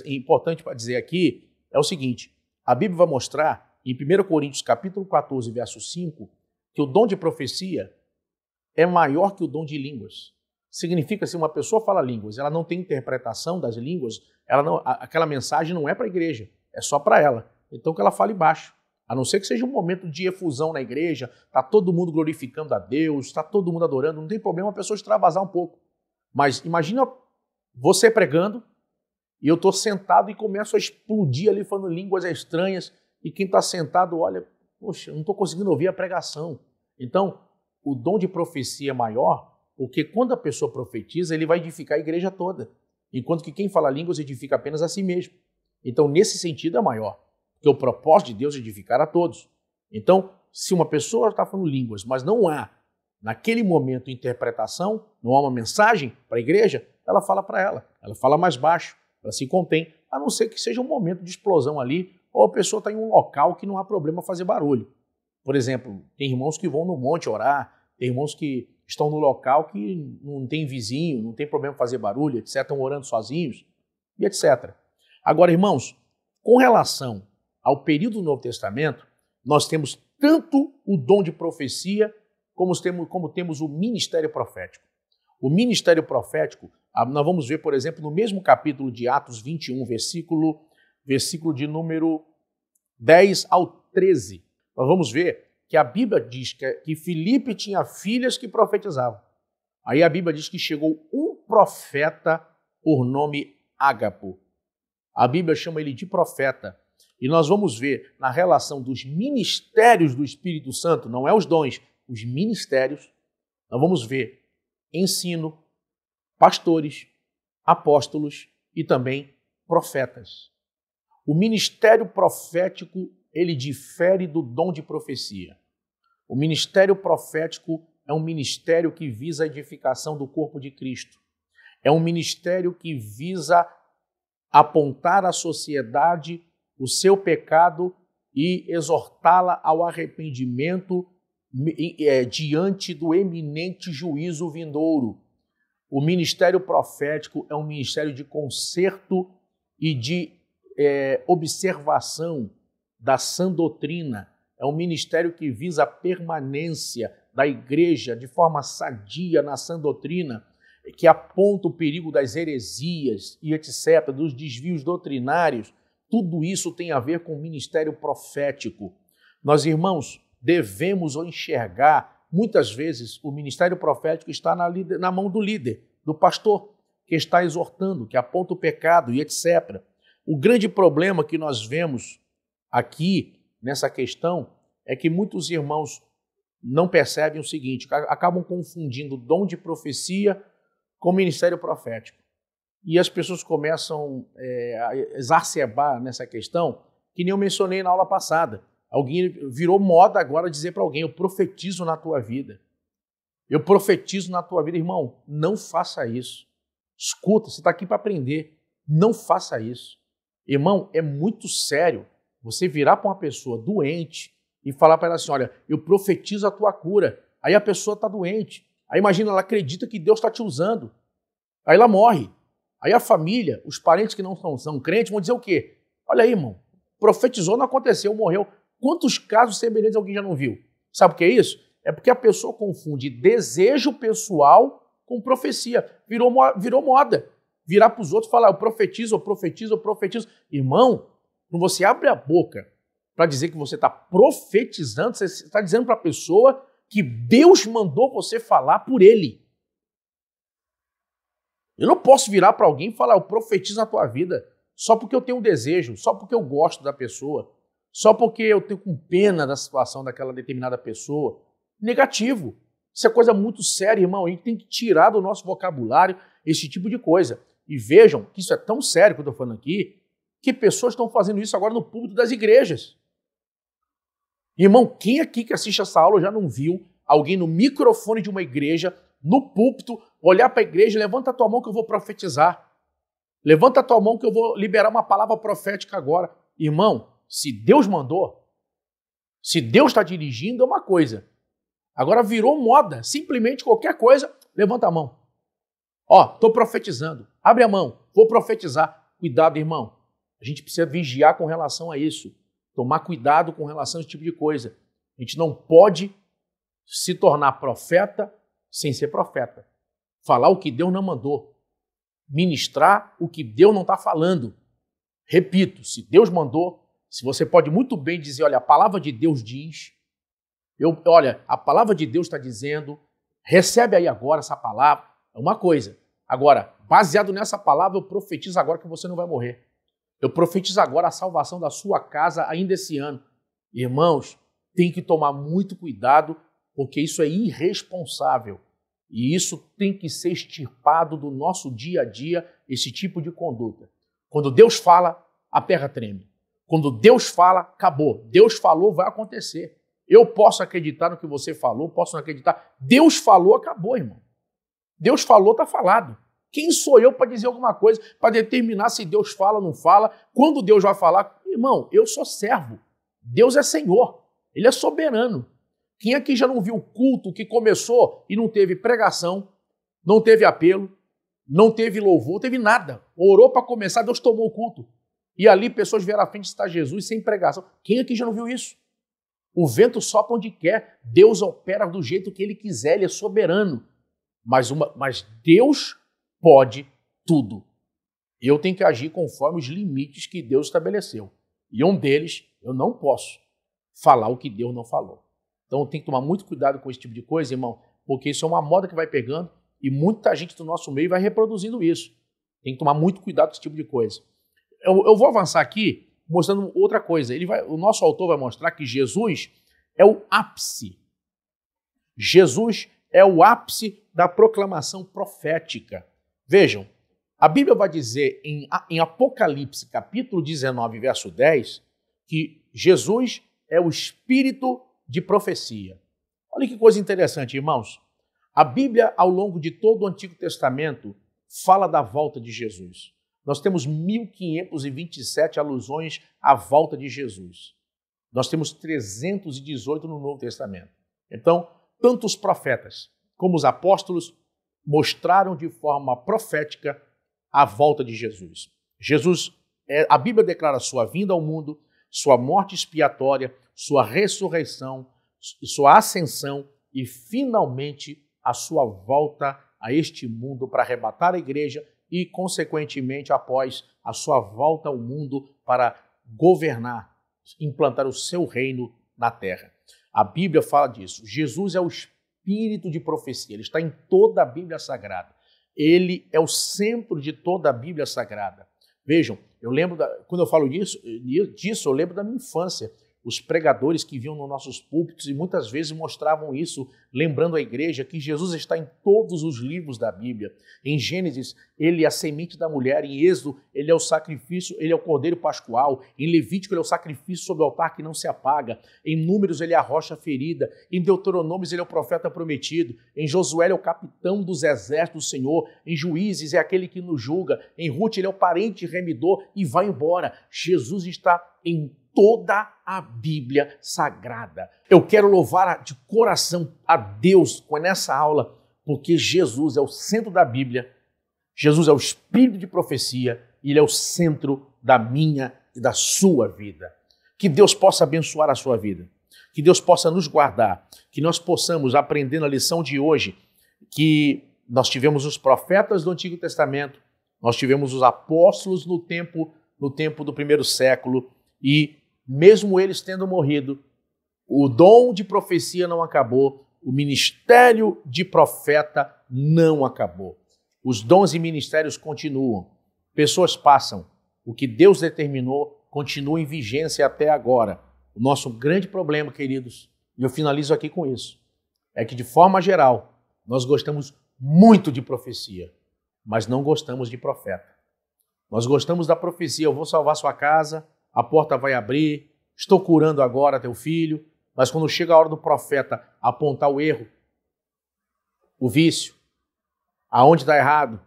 importante para dizer aqui é o seguinte, a Bíblia vai mostrar em 1 Coríntios capítulo 14, verso 5, que o dom de profecia é maior que o dom de línguas. Significa, se uma pessoa fala línguas, ela não tem interpretação das línguas, aquela mensagem não é para a igreja, é só para ela. Então que ela fale baixo. A não ser que seja um momento de efusão na igreja, está todo mundo glorificando a Deus, está todo mundo adorando, não tem problema a pessoa extravasar um pouco. Mas imagina você pregando e eu estou sentado e começo a explodir ali falando línguas estranhas e quem está sentado olha, poxa, não estou conseguindo ouvir a pregação. Então, o dom de profecia é maior porque quando a pessoa profetiza, ele vai edificar a igreja toda, enquanto que quem fala línguas edifica apenas a si mesmo. Então, nesse sentido é maior, porque o propósito de Deus é edificar a todos. Então, se uma pessoa está falando línguas, mas não há, naquele momento, interpretação, não há uma mensagem para a igreja, ela fala para ela fala mais baixo, ela se contém, a não ser que seja um momento de explosão ali, ou a pessoa está em um local que não há problema fazer barulho. Por exemplo, tem irmãos que vão no monte orar, tem irmãos que estão no local que não tem vizinho, não tem problema fazer barulho, etc., estão orando sozinhos, e etc. Agora, irmãos, com relação ao período do Novo Testamento, nós temos tanto o dom de profecia, como temos o ministério profético. O ministério profético, nós vamos ver, por exemplo, no mesmo capítulo de Atos 21, versículo de número 10 ao 13. Nós vamos ver que a Bíblia diz que Filipe tinha filhas que profetizavam. Aí a Bíblia diz que chegou um profeta por nome Ágapo. A Bíblia chama ele de profeta. E nós vamos ver na relação dos ministérios do Espírito Santo, não é os dons, os ministérios, nós vamos ver ensino, pastores, apóstolos e também profetas. O ministério profético, ele difere do dom de profecia. O ministério profético é um ministério que visa a edificação do corpo de Cristo. É um ministério que visa apontar à sociedade o seu pecado e exortá-la ao arrependimento diante do eminente juízo vindouro. O ministério profético é um ministério de conserto e de observação da sã doutrina. É um ministério que visa a permanência da igreja de forma sadia na sã doutrina, que aponta o perigo das heresias e etc., dos desvios doutrinários. Tudo isso tem a ver com o ministério profético. Nós, irmãos, devemos enxergar, muitas vezes, o ministério profético está na mão do líder, do pastor, que está exortando, que aponta o pecado e etc. O grande problema que nós vemos aqui, nessa questão, é que muitos irmãos não percebem o seguinte, acabam confundindo o dom de profecia com o ministério profético. E as pessoas começam a exacerbar nessa questão, que nem eu mencionei na aula passada. Alguém virou moda agora dizer para alguém, eu profetizo na tua vida. Eu profetizo na tua vida. Irmão, não faça isso. Escuta, você está aqui para aprender. Não faça isso. Irmão, é muito sério você virar para uma pessoa doente e falar para ela assim, olha, eu profetizo a tua cura. Aí a pessoa está doente. Aí imagina, ela acredita que Deus está te usando. Aí ela morre. Aí a família, os parentes que não são crentes vão dizer o quê? Olha aí, irmão, profetizou, não aconteceu, morreu. Quantos casos semelhantes alguém já não viu? Sabe o que é isso? É porque a pessoa confunde desejo pessoal com profecia. Virou moda. Virar para os outros e falar, eu profetizo, eu profetizo, eu profetizo. Irmão, quando você abre a boca para dizer que você está profetizando, você está dizendo para a pessoa que Deus mandou você falar por ele. Eu não posso virar para alguém e falar, eu profetizo na tua vida, só porque eu tenho um desejo, só porque eu gosto da pessoa, só porque eu tenho com pena da situação daquela determinada pessoa. Negativo. Isso é coisa muito séria, irmão. A gente tem que tirar do nosso vocabulário esse tipo de coisa. E vejam que isso é tão sério que eu estou falando aqui, que pessoas estão fazendo isso agora no púlpito das igrejas. Irmão, quem aqui que assiste essa aula já não viu alguém no microfone de uma igreja, no púlpito, olhar para a igreja, levanta a tua mão que eu vou profetizar. Levanta a tua mão que eu vou liberar uma palavra profética agora. Irmão, se Deus mandou, se Deus está dirigindo, é uma coisa. Agora virou moda, simplesmente qualquer coisa, levanta a mão. Ó, estou profetizando, abre a mão, vou profetizar. Cuidado, irmão, a gente precisa vigiar com relação a isso, tomar cuidado com relação a esse tipo de coisa. A gente não pode se tornar profeta sem ser profeta. Falar o que Deus não mandou. Ministrar o que Deus não está falando. Repito, se Deus mandou, se você pode muito bem dizer, olha, a palavra de Deus diz, olha, a palavra de Deus está dizendo, recebe aí agora essa palavra, é uma coisa. Agora, baseado nessa palavra, eu profetizo agora que você não vai morrer. Eu profetizo agora a salvação da sua casa ainda esse ano. Irmãos, tem que tomar muito cuidado, porque isso é irresponsável. E isso tem que ser extirpado do nosso dia a dia, esse tipo de conduta. Quando Deus fala, a terra treme. Quando Deus fala, acabou. Deus falou, vai acontecer. Eu posso acreditar no que você falou, posso não acreditar. Deus falou, acabou, irmão. Deus falou, está falado. Quem sou eu para dizer alguma coisa, para determinar se Deus fala ou não fala, quando Deus vai falar? Irmão, eu sou servo. Deus é Senhor. Ele é soberano. Quem aqui já não viu o culto que começou e não teve pregação, não teve apelo, não teve louvor, não teve nada. Orou para começar, Deus tomou o culto. E ali pessoas vieram à frente estar Jesus sem pregação. Quem aqui já não viu isso? O vento sopra onde quer. Deus opera do jeito que Ele quiser, Ele é soberano. Mas Deus pode tudo. Eu tenho que agir conforme os limites que Deus estabeleceu. E um deles, eu não posso falar o que Deus não falou. Então tem que tomar muito cuidado com esse tipo de coisa, irmão, porque isso é uma moda que vai pegando e muita gente do nosso meio vai reproduzindo isso. Tem que tomar muito cuidado com esse tipo de coisa. Eu vou avançar aqui mostrando outra coisa. O nosso autor vai mostrar que Jesus é o ápice. Jesus é o ápice da proclamação profética. Vejam, a Bíblia vai dizer em Apocalipse, capítulo 19, verso 10, que Jesus é o espírito de profecia. Olha que coisa interessante, irmãos. A Bíblia, ao longo de todo o Antigo Testamento, fala da volta de Jesus. Nós temos 1527 alusões à volta de Jesus. Nós temos 318 no Novo Testamento. Então, tanto os profetas como os apóstolos mostraram de forma profética a volta de Jesus. A Bíblia declara sua vinda ao mundo, sua morte expiatória, sua ressurreição, sua ascensão e, finalmente, a sua volta a este mundo para arrebatar a igreja e, consequentemente, após a sua volta ao mundo para governar, implantar o seu reino na terra. A Bíblia fala disso. Jesus é o espírito de profecia. Ele está em toda a Bíblia Sagrada. Ele é o centro de toda a Bíblia Sagrada. Vejam, Eu lembro, quando eu falo disso, eu lembro da minha infância. Os pregadores que vinham nos nossos púlpitos e muitas vezes mostravam isso, lembrando a igreja que Jesus está em todos os livros da Bíblia. Em Gênesis, ele é a semente da mulher. Em Êxodo, ele é o sacrifício, ele é o cordeiro pascual. Em Levítico, ele é o sacrifício sobre o altar que não se apaga. Em Números, ele é a rocha ferida. Em Deuteronômios, ele é o profeta prometido. Em Josué, ele é o capitão dos exércitos do Senhor. Em Juízes, é aquele que nos julga. Em Ruth, ele é o parente remidor e vai embora. Jesus está em toda a Bíblia Sagrada. Eu quero louvar de coração a Deus nessa aula, porque Jesus é o centro da Bíblia, Jesus é o espírito de profecia e Ele é o centro da minha e da sua vida. Que Deus possa abençoar a sua vida, que Deus possa nos guardar, que nós possamos aprender na lição de hoje que nós tivemos os profetas do Antigo Testamento, nós tivemos os apóstolos no tempo do primeiro século e mesmo eles tendo morrido, o dom de profecia não acabou, o ministério de profeta não acabou. Os dons e ministérios continuam. Pessoas passam. O que Deus determinou continua em vigência até agora. O nosso grande problema, queridos, e eu finalizo aqui com isso, é que de forma geral, nós gostamos muito de profecia, mas não gostamos de profeta. Nós gostamos da profecia, eu vou salvar sua casa, a porta vai abrir, estou curando agora teu filho, mas quando chega a hora do profeta apontar o erro, o vício, aonde está errado,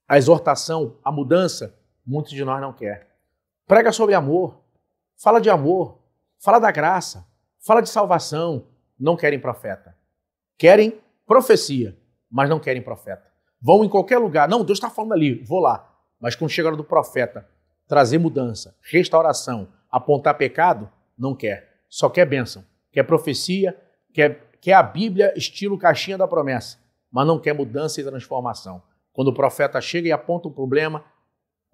a exortação, a mudança, muitos de nós não querem. Prega sobre amor, fala da graça, fala de salvação, não querem profeta. Querem profecia, mas não querem profeta. Vão em qualquer lugar, não, Deus está falando ali, vou lá. Mas quando chega a hora do profeta, trazer mudança, restauração, apontar pecado, não quer. Só quer bênção, quer profecia, quer a Bíblia estilo caixinha da promessa, mas não quer mudança e transformação. Quando o profeta chega e aponta um problema,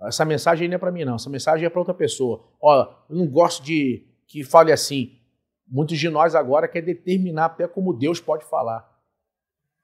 essa mensagem não é para mim não, essa mensagem é para outra pessoa. Ó, eu não gosto de que fale assim. Muitos de nós agora quer determinar até como Deus pode falar.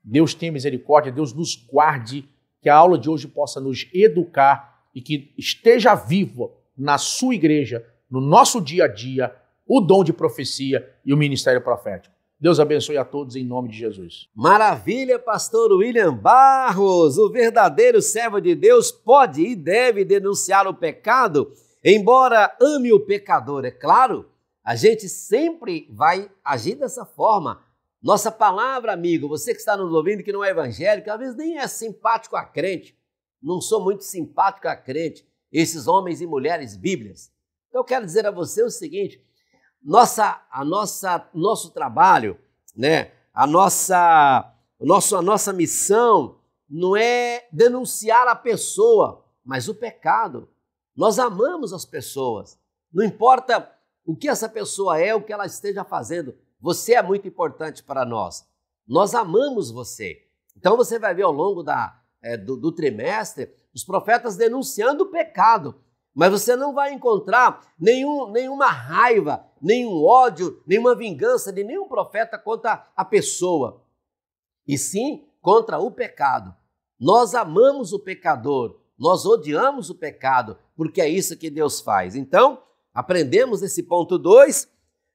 Deus tenha misericórdia, Deus nos guarde, que a aula de hoje possa nos educar e que esteja vivo na sua igreja, no nosso dia a dia, o dom de profecia e o ministério profético. Deus abençoe a todos em nome de Jesus. Maravilha, pastor William Barros. O verdadeiro servo de Deus pode e deve denunciar o pecado, embora ame o pecador. É claro, a gente sempre vai agir dessa forma. Nossa palavra, amigo, você que está nos ouvindo, que não é evangélico, às vezes nem é simpático a crente. Não sou muito simpático a crente, esses homens e mulheres bíblias. Então eu quero dizer a você o seguinte, nosso trabalho, né? A nossa missão não é denunciar a pessoa, mas o pecado. Nós amamos as pessoas. Não importa o que essa pessoa é, o que ela esteja fazendo. Você é muito importante para nós. Nós amamos você. Então você vai ver ao longo do trimestre os profetas denunciando o pecado. Mas você não vai encontrar nenhuma raiva, nenhum ódio, nenhuma vingança de nenhum profeta contra a pessoa, e sim contra o pecado. Nós amamos o pecador, nós odiamos o pecado, porque é isso que Deus faz. Então, aprendemos esse ponto 2,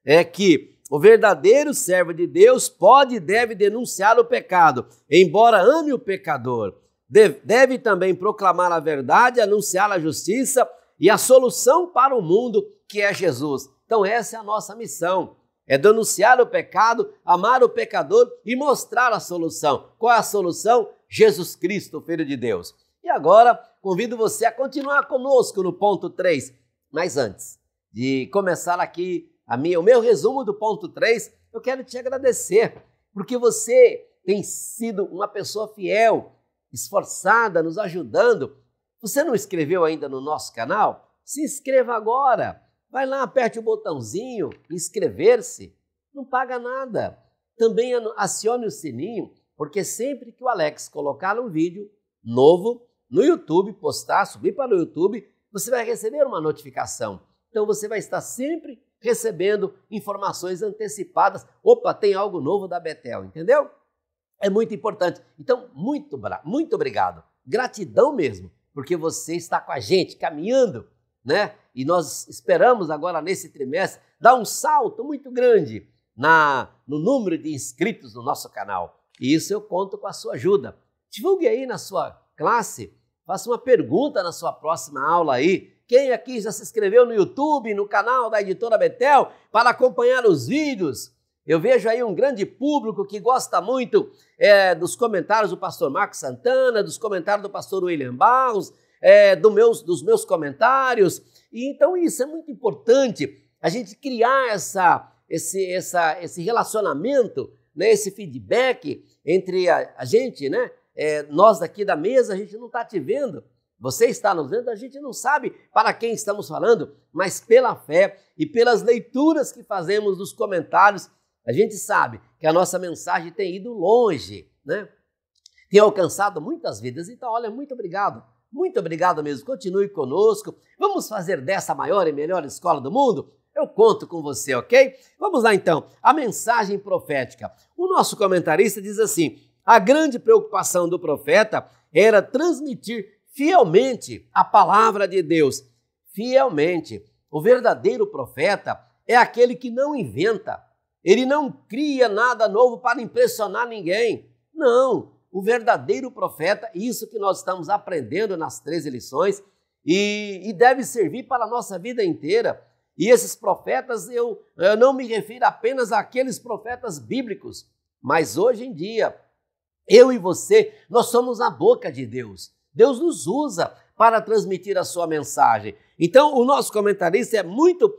é que o verdadeiro servo de Deus pode e deve denunciar o pecado, embora ame o pecador. Deve também proclamar a verdade, anunciar a justiça e a solução para o mundo, que é Jesus. Então essa é a nossa missão, é denunciar o pecado, amar o pecador e mostrar a solução. Qual é a solução? Jesus Cristo, Filho de Deus. E agora convido você a continuar conosco no ponto 3. Mas antes de começar aqui o meu resumo do ponto 3, eu quero te agradecer, porque você tem sido uma pessoa fiel, esforçada, nos ajudando. Você não inscreveu ainda no nosso canal? Se inscreva agora. Vai lá, aperte o botãozinho, inscrever-se. Não paga nada. Também acione o sininho, porque sempre que o Alex colocar um vídeo novo no YouTube, subir para o YouTube, você vai receber uma notificação. Então você vai estar sempre recebendo informações antecipadas. Opa, tem algo novo da Betel, entendeu? É muito importante. Então, muito obrigado. Gratidão mesmo. porque você está com a gente, caminhando, né? E nós esperamos agora, nesse trimestre, dar um salto muito grande no número de inscritos no nosso canal. E isso eu conto com a sua ajuda. Divulgue aí na sua classe, faça uma pergunta na sua próxima aula aí. Quem aqui já se inscreveu no YouTube, no canal da Editora Betel, para acompanhar os vídeos? Eu vejo aí um grande público que gosta muito dos comentários do pastor Marcos Santana, dos comentários do pastor William Barros, dos meus comentários. E então isso é muito importante, a gente criar esse relacionamento, né, esse feedback entre a gente, né? Nós daqui da mesa, a gente não está te vendo, você está nos vendo, a gente não sabe para quem estamos falando, mas pela fé e pelas leituras que fazemos dos comentários, a gente sabe que a nossa mensagem tem ido longe, né? Tem alcançado muitas vidas. Então, olha, muito obrigado mesmo. Continue conosco. Vamos fazer dessa a maior e melhor escola do mundo? Eu conto com você, ok? Vamos lá então. A mensagem profética. O nosso comentarista diz assim: a grande preocupação do profeta era transmitir fielmente a palavra de Deus. Fielmente. O verdadeiro profeta é aquele que não inventa. Ele não cria nada novo para impressionar ninguém. Não, o verdadeiro profeta, isso que nós estamos aprendendo nas 13 lições, e deve servir para a nossa vida inteira. E esses profetas, eu não me refiro apenas àqueles profetas bíblicos, mas hoje em dia, eu e você, nós somos a boca de Deus. Deus nos usa para transmitir a sua mensagem. Então, o nosso comentarista é muito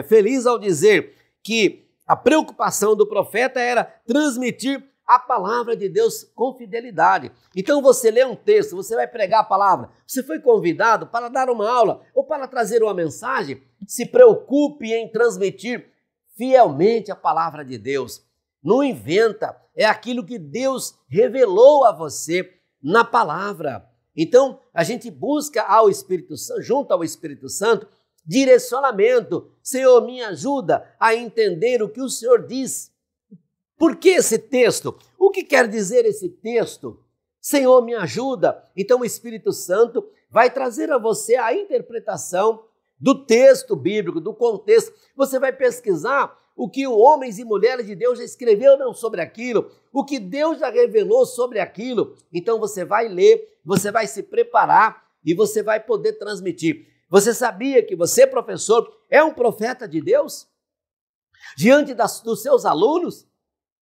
feliz ao dizer que a preocupação do profeta era transmitir a palavra de Deus com fidelidade. Então você lê um texto, você vai pregar a palavra, você foi convidado para dar uma aula ou para trazer uma mensagem, se preocupe em transmitir fielmente a palavra de Deus. Não inventa, é aquilo que Deus revelou a você na palavra. Então a gente busca ao Espírito Santo, junto ao Espírito Santo, direcionamento. Senhor, me ajuda a entender o que o Senhor diz. Por que esse texto? O que quer dizer esse texto? Senhor, me ajuda. Então o Espírito Santo vai trazer a você a interpretação do texto bíblico, do contexto. Você vai pesquisar o que os homens e mulheres de Deus já escreveram sobre aquilo, o que Deus já revelou sobre aquilo. Então você vai ler, você vai se preparar e você vai poder transmitir. Você sabia que você, professor, é um profeta de Deus? Diante dos seus alunos,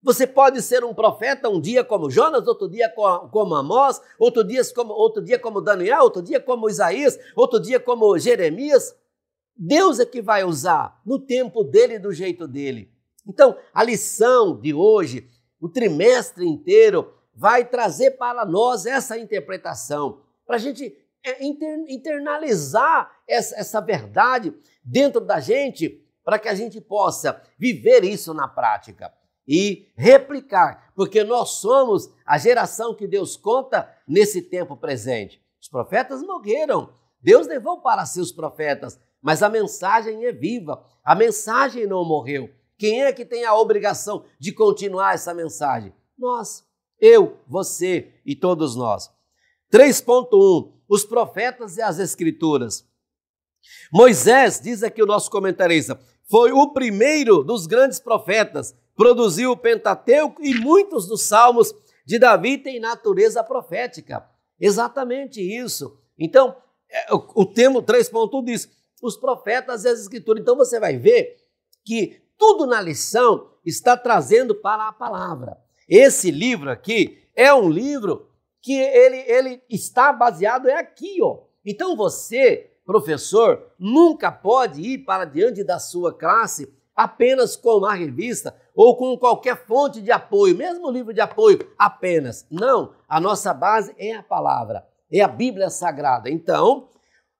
você pode ser um profeta um dia como Jonas, outro dia como Amós, outro dia como Daniel, outro dia como Isaías, outro dia como Jeremias. Deus é que vai usar no tempo dele e do jeito dele. Então, a lição de hoje, o trimestre inteiro, vai trazer para nós essa interpretação, para a gente internalizar essa verdade dentro da gente, para que a gente possa viver isso na prática e replicar, porque nós somos a geração que Deus conta nesse tempo presente. Os profetas morreram, Deus levou para si os profetas, mas a mensagem é viva, a mensagem não morreu. Quem é que tem a obrigação de continuar essa mensagem? Nós, eu, você e todos nós. 3.1, os profetas e as escrituras. Moisés, diz aqui o nosso comentarista, foi o primeiro dos grandes profetas, produziu o Pentateuco e muitos dos salmos de Davi têm natureza profética. Exatamente isso. Então, o termo 3.1 diz, os profetas e as escrituras. Então você vai ver que tudo na lição está trazendo para a palavra. Esse livro aqui é um livro que ele está baseado aqui, ó. Então você, professor, nunca pode ir para diante da sua classe apenas com uma revista ou com qualquer fonte de apoio, mesmo livro de apoio apenas. Não, a nossa base é a palavra, é a Bíblia Sagrada. Então,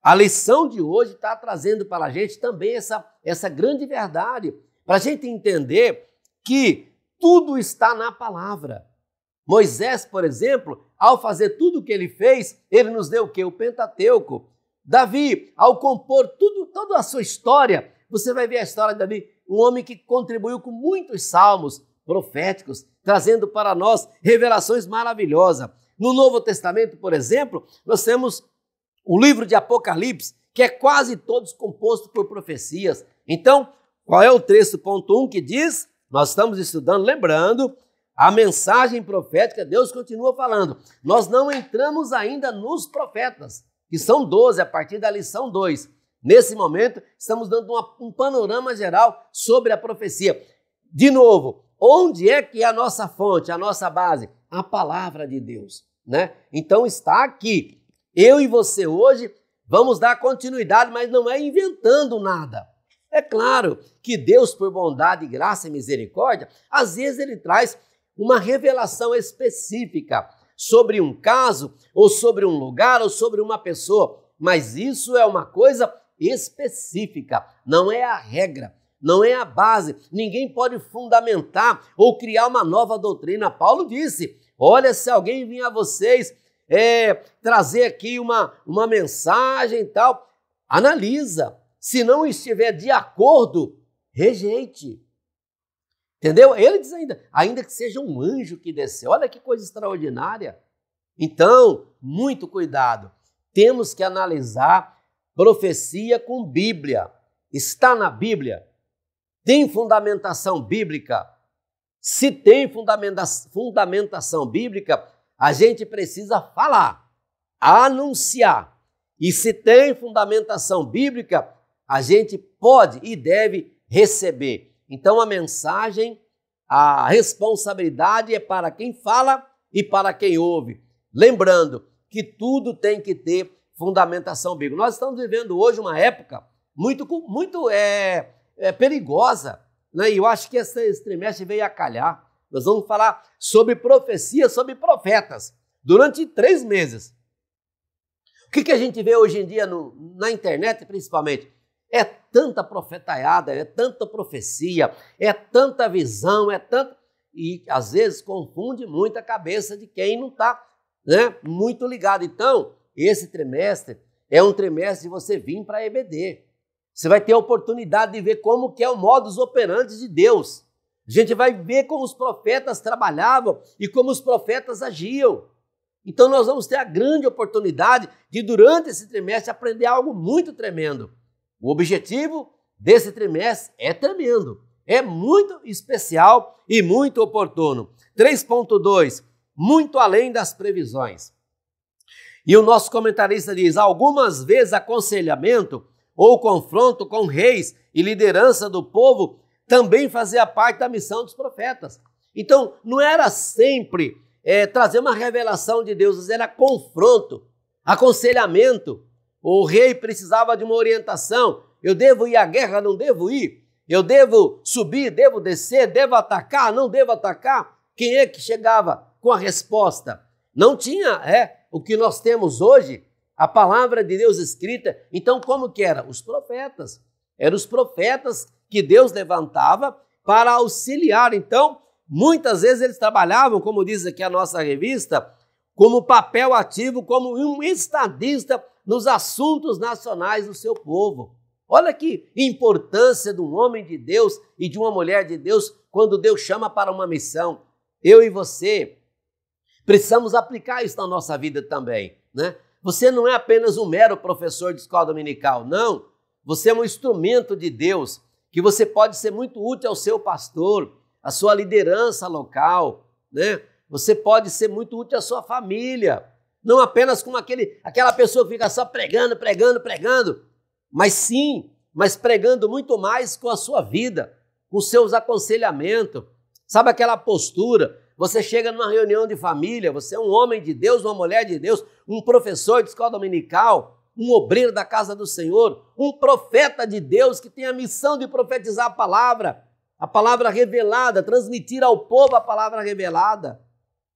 a lição de hoje está trazendo para a gente também essa grande verdade, para a gente entender que tudo está na palavra. Moisés, por exemplo, ao fazer tudo o que ele fez, ele nos deu o quê? O Pentateuco. Davi, ao compor toda a sua história, você vai ver a história de Davi, um homem que contribuiu com muitos salmos proféticos, trazendo para nós revelações maravilhosas. No Novo Testamento, por exemplo, nós temos o livro de Apocalipse, que é quase todo composto por profecias. Então, qual é o texto ponto 1 que diz? Nós estamos estudando, lembrando, a mensagem profética, Deus continua falando. Nós não entramos ainda nos profetas, que são 12, a partir da lição 2. Nesse momento, estamos dando um panorama geral sobre a profecia. De novo, onde é que é a nossa fonte, a nossa base? A palavra de Deus, né? Então está aqui. Eu e você hoje vamos dar continuidade, mas não é inventando nada. É claro que Deus, por bondade, graça e misericórdia, às vezes ele traz uma revelação específica sobre um caso, ou sobre um lugar, ou sobre uma pessoa, mas isso é uma coisa específica, não é a regra, não é a base. Ninguém pode fundamentar ou criar uma nova doutrina. Paulo disse, olha, se alguém vir a vocês trazer aqui uma mensagem e tal, analisa, se não estiver de acordo, rejeite. Entendeu? Ele diz ainda que seja um anjo que desceu. Olha que coisa extraordinária. Então, muito cuidado. Temos que analisar profecia com Bíblia. Está na Bíblia? Tem fundamentação bíblica? Se tem fundamentação bíblica, a gente precisa falar, anunciar. E se tem fundamentação bíblica, a gente pode e deve receber. Então a mensagem, a responsabilidade é para quem fala e para quem ouve. Lembrando que tudo tem que ter fundamentação bíblica. Nós estamos vivendo hoje uma época muito perigosa, né? E eu acho que esse trimestre veio a calhar. Nós vamos falar sobre profecia, sobre profetas, durante 3 meses. O que a gente vê hoje em dia na internet, principalmente? É tanta profetaiada, é tanta profecia, é tanta visão, e às vezes confunde muito a cabeça de quem não está, né, muito ligado. Então, esse trimestre é um trimestre de você vir para a EBD. Você vai ter a oportunidade de ver como que é o modus operandi de Deus. A gente vai ver como os profetas trabalhavam e como os profetas agiam. Então nós vamos ter a grande oportunidade de, durante esse trimestre, aprender algo muito tremendo. O objetivo desse trimestre é tremendo, é muito especial e muito oportuno. 3.2, muito além das previsões. E o nosso comentarista diz, algumas vezes aconselhamento ou confronto com reis e liderança do povo também fazia parte da missão dos profetas. Então, não era sempre trazer uma revelação de Deus, mas era confronto, aconselhamento. O rei precisava de uma orientação. Eu devo ir à guerra, não devo ir? Eu devo subir, devo descer, devo atacar, não devo atacar? Quem é que chegava com a resposta? Não tinha o que nós temos hoje, a palavra de Deus escrita. Então, como que era? Os profetas. Eram os profetas que Deus levantava para auxiliar. Então, muitas vezes eles trabalhavam, como diz aqui a nossa revista, como papel ativo, como um estadista nos assuntos nacionais do seu povo. Olha que importância de um homem de Deus e de uma mulher de Deus quando Deus chama para uma missão. Eu e você precisamos aplicar isso na nossa vida também, né? Você não é apenas um mero professor de escola dominical, não. Você é um instrumento de Deus, que você pode ser muito útil ao seu pastor, à sua liderança local, né? Você pode ser muito útil à sua família, não apenas como aquela pessoa que fica só pregando, mas pregando muito mais com a sua vida, com os seus aconselhamentos. Sabe aquela postura? Você chega numa reunião de família, você é um homem de Deus, uma mulher de Deus, um professor de escola dominical, um obreiro da casa do Senhor, um profeta de Deus que tem a missão de profetizar a palavra revelada, transmitir ao povo a palavra revelada.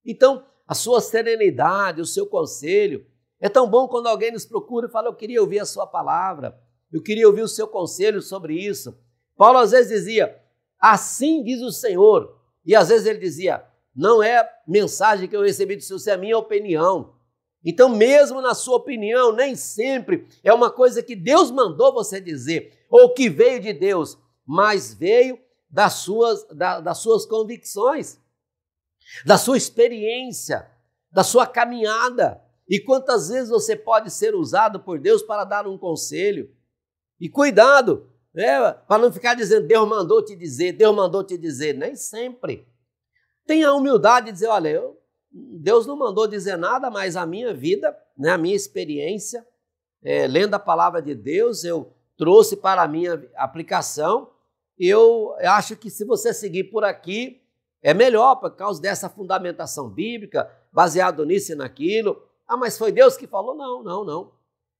Então, a sua serenidade, o seu conselho. É tão bom quando alguém nos procura e fala, eu queria ouvir a sua palavra, eu queria ouvir o seu conselho sobre isso. Paulo às vezes dizia, assim diz o Senhor, e às vezes ele dizia, não é mensagem que eu recebi do Senhor, isso é a minha opinião. Então, mesmo na sua opinião, nem sempre é uma coisa que Deus mandou você dizer, ou que veio de Deus, mas veio das suas convicções, da sua experiência. da sua caminhada. E quantas vezes você pode ser usado por Deus para dar um conselho. E cuidado, para não ficar dizendo, Deus mandou te dizer, Deus mandou te dizer. Nem sempre. Tenha a humildade de dizer, olha, Deus não mandou dizer nada, mas a minha vida, né, a minha experiência, lendo a palavra de Deus, eu trouxe para a minha aplicação. Eu acho que se você seguir por aqui, é melhor por causa dessa fundamentação bíblica, baseado nisso e naquilo. Ah, mas foi Deus que falou? Não.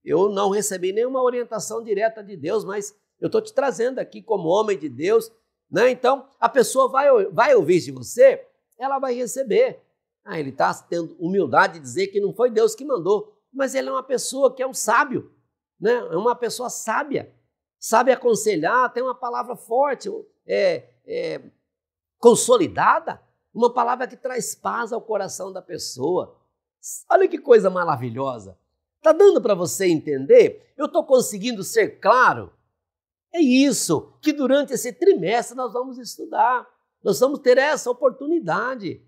Eu não recebi nenhuma orientação direta de Deus, mas eu estou te trazendo aqui como homem de Deus, né? Então, a pessoa vai ouvir de você, ela vai receber. Ah, ele está tendo humildade de dizer que não foi Deus que mandou, mas ele é uma pessoa que é um sábio, né? É uma pessoa sábia, sabe aconselhar, tem uma palavra forte, consolidada, uma palavra que traz paz ao coração da pessoa. Olha que coisa maravilhosa. Está dando para você entender? Eu estou conseguindo ser claro? É isso que durante esse trimestre nós vamos estudar. Nós vamos ter essa oportunidade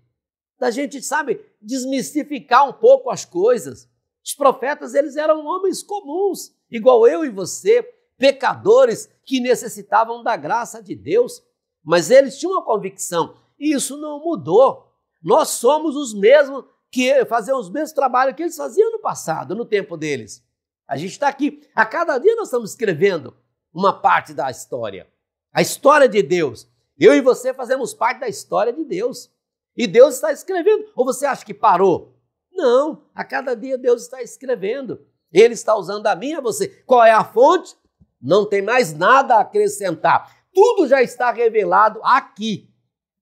da gente, sabe, desmistificar um pouco as coisas. Os profetas, eles eram homens comuns, igual eu e você, pecadores que necessitavam da graça de Deus, mas eles tinham uma convicção e isso não mudou. Nós somos os mesmos que faziam os mesmos trabalhos que eles faziam no passado, no tempo deles. A gente está aqui, a cada dia nós estamos escrevendo uma parte da história. A história de Deus. Eu e você fazemos parte da história de Deus. E Deus está escrevendo. Ou você acha que parou? Não, a cada dia Deus está escrevendo. Ele está usando a mim e a você. Qual é a fonte? Não tem mais nada a acrescentar. Tudo já está revelado aqui.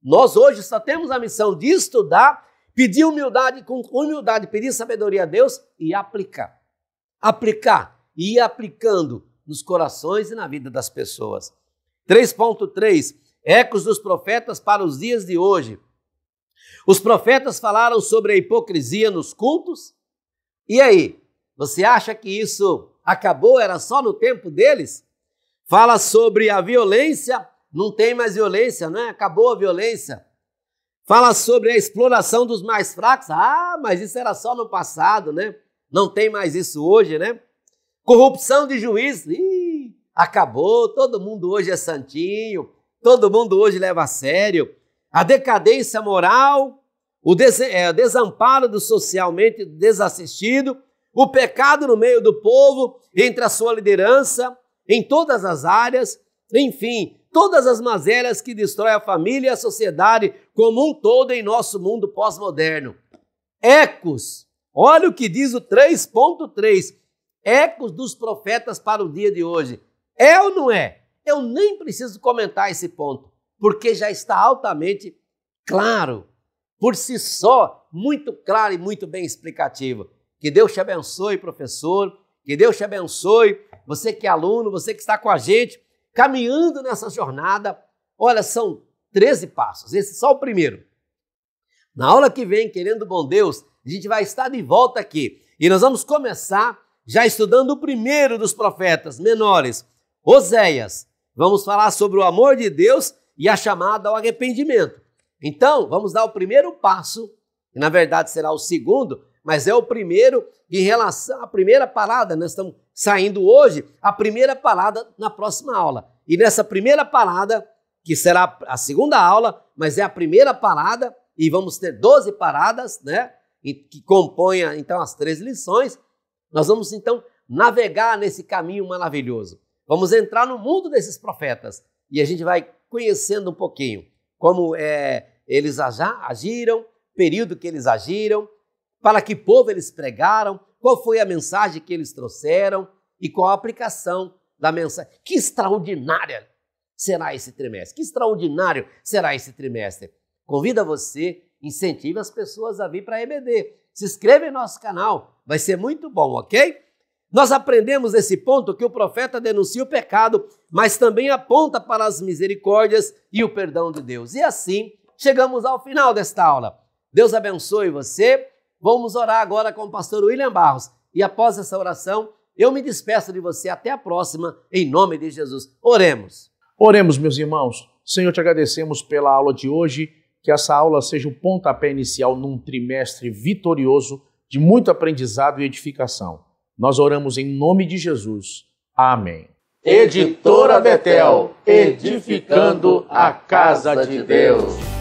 Nós hoje só temos a missão de estudar, pedir humildade, com humildade, pedir sabedoria a Deus e aplicar. Aplicar e ir aplicando nos corações e na vida das pessoas. 3.3, ecos dos profetas para os dias de hoje. Os profetas falaram sobre a hipocrisia nos cultos. E aí, você acha que isso acabou, era só no tempo deles? Fala sobre a violência, não tem mais violência, né? Acabou a violência. Fala sobre a exploração dos mais fracos. Ah, mas isso era só no passado, né? Não tem mais isso hoje, né? Corrupção de juízes. Ih, acabou, todo mundo hoje é santinho, todo mundo hoje leva a sério. A decadência moral, o desamparo do socialmente desassistido, o pecado no meio do povo, entre a sua liderança, em todas as áreas, enfim, todas as mazelas que destroem a família e a sociedade como um todo em nosso mundo pós-moderno. Ecos, olha o que diz o 3.3, ecos dos profetas para o dia de hoje. É ou não é? Eu nem preciso comentar esse ponto, porque já está altamente claro, por si só, muito claro e muito bem explicativo. Que Deus te abençoe, professor, que Deus te abençoe, você que é aluno, você que está com a gente, caminhando nessa jornada. Olha, são 13 passos, esse é só o primeiro. Na aula que vem, querendo bom Deus, a gente vai estar de volta aqui e nós vamos começar já estudando o primeiro dos profetas menores, Oséias. Vamos falar sobre o amor de Deus e a chamada ao arrependimento. Então, vamos dar o primeiro passo, que na verdade será o segundo, mas é o primeiro em relação à primeira parada. Nós estamos saindo hoje, a primeira parada na próxima aula. E nessa primeira parada, que será a segunda aula, mas é a primeira parada, e vamos ter 12 paradas, né, que compõem então as 3 lições, nós vamos então navegar nesse caminho maravilhoso. Vamos entrar no mundo desses profetas e a gente vai conhecendo um pouquinho como eles agiram, período que eles agiram, para que povo eles pregaram, qual foi a mensagem que eles trouxeram e qual a aplicação da mensagem. Que extraordinária será esse trimestre, que extraordinário será esse trimestre. Convido você, incentive as pessoas a vir para a EBD. Se inscreva em nosso canal, vai ser muito bom, ok? Nós aprendemos nesse ponto que o profeta denuncia o pecado, mas também aponta para as misericórdias e o perdão de Deus. E assim, chegamos ao final desta aula. Deus abençoe você. Vamos orar agora com o pastor William Barros. E após essa oração, eu me despeço de você. Até a próxima, em nome de Jesus. Oremos. Oremos, meus irmãos. Senhor, te agradecemos pela aula de hoje. que essa aula seja o pontapé inicial num trimestre vitorioso de muito aprendizado e edificação. Nós oramos em nome de Jesus. Amém. Editora Betel, edificando a casa de Deus.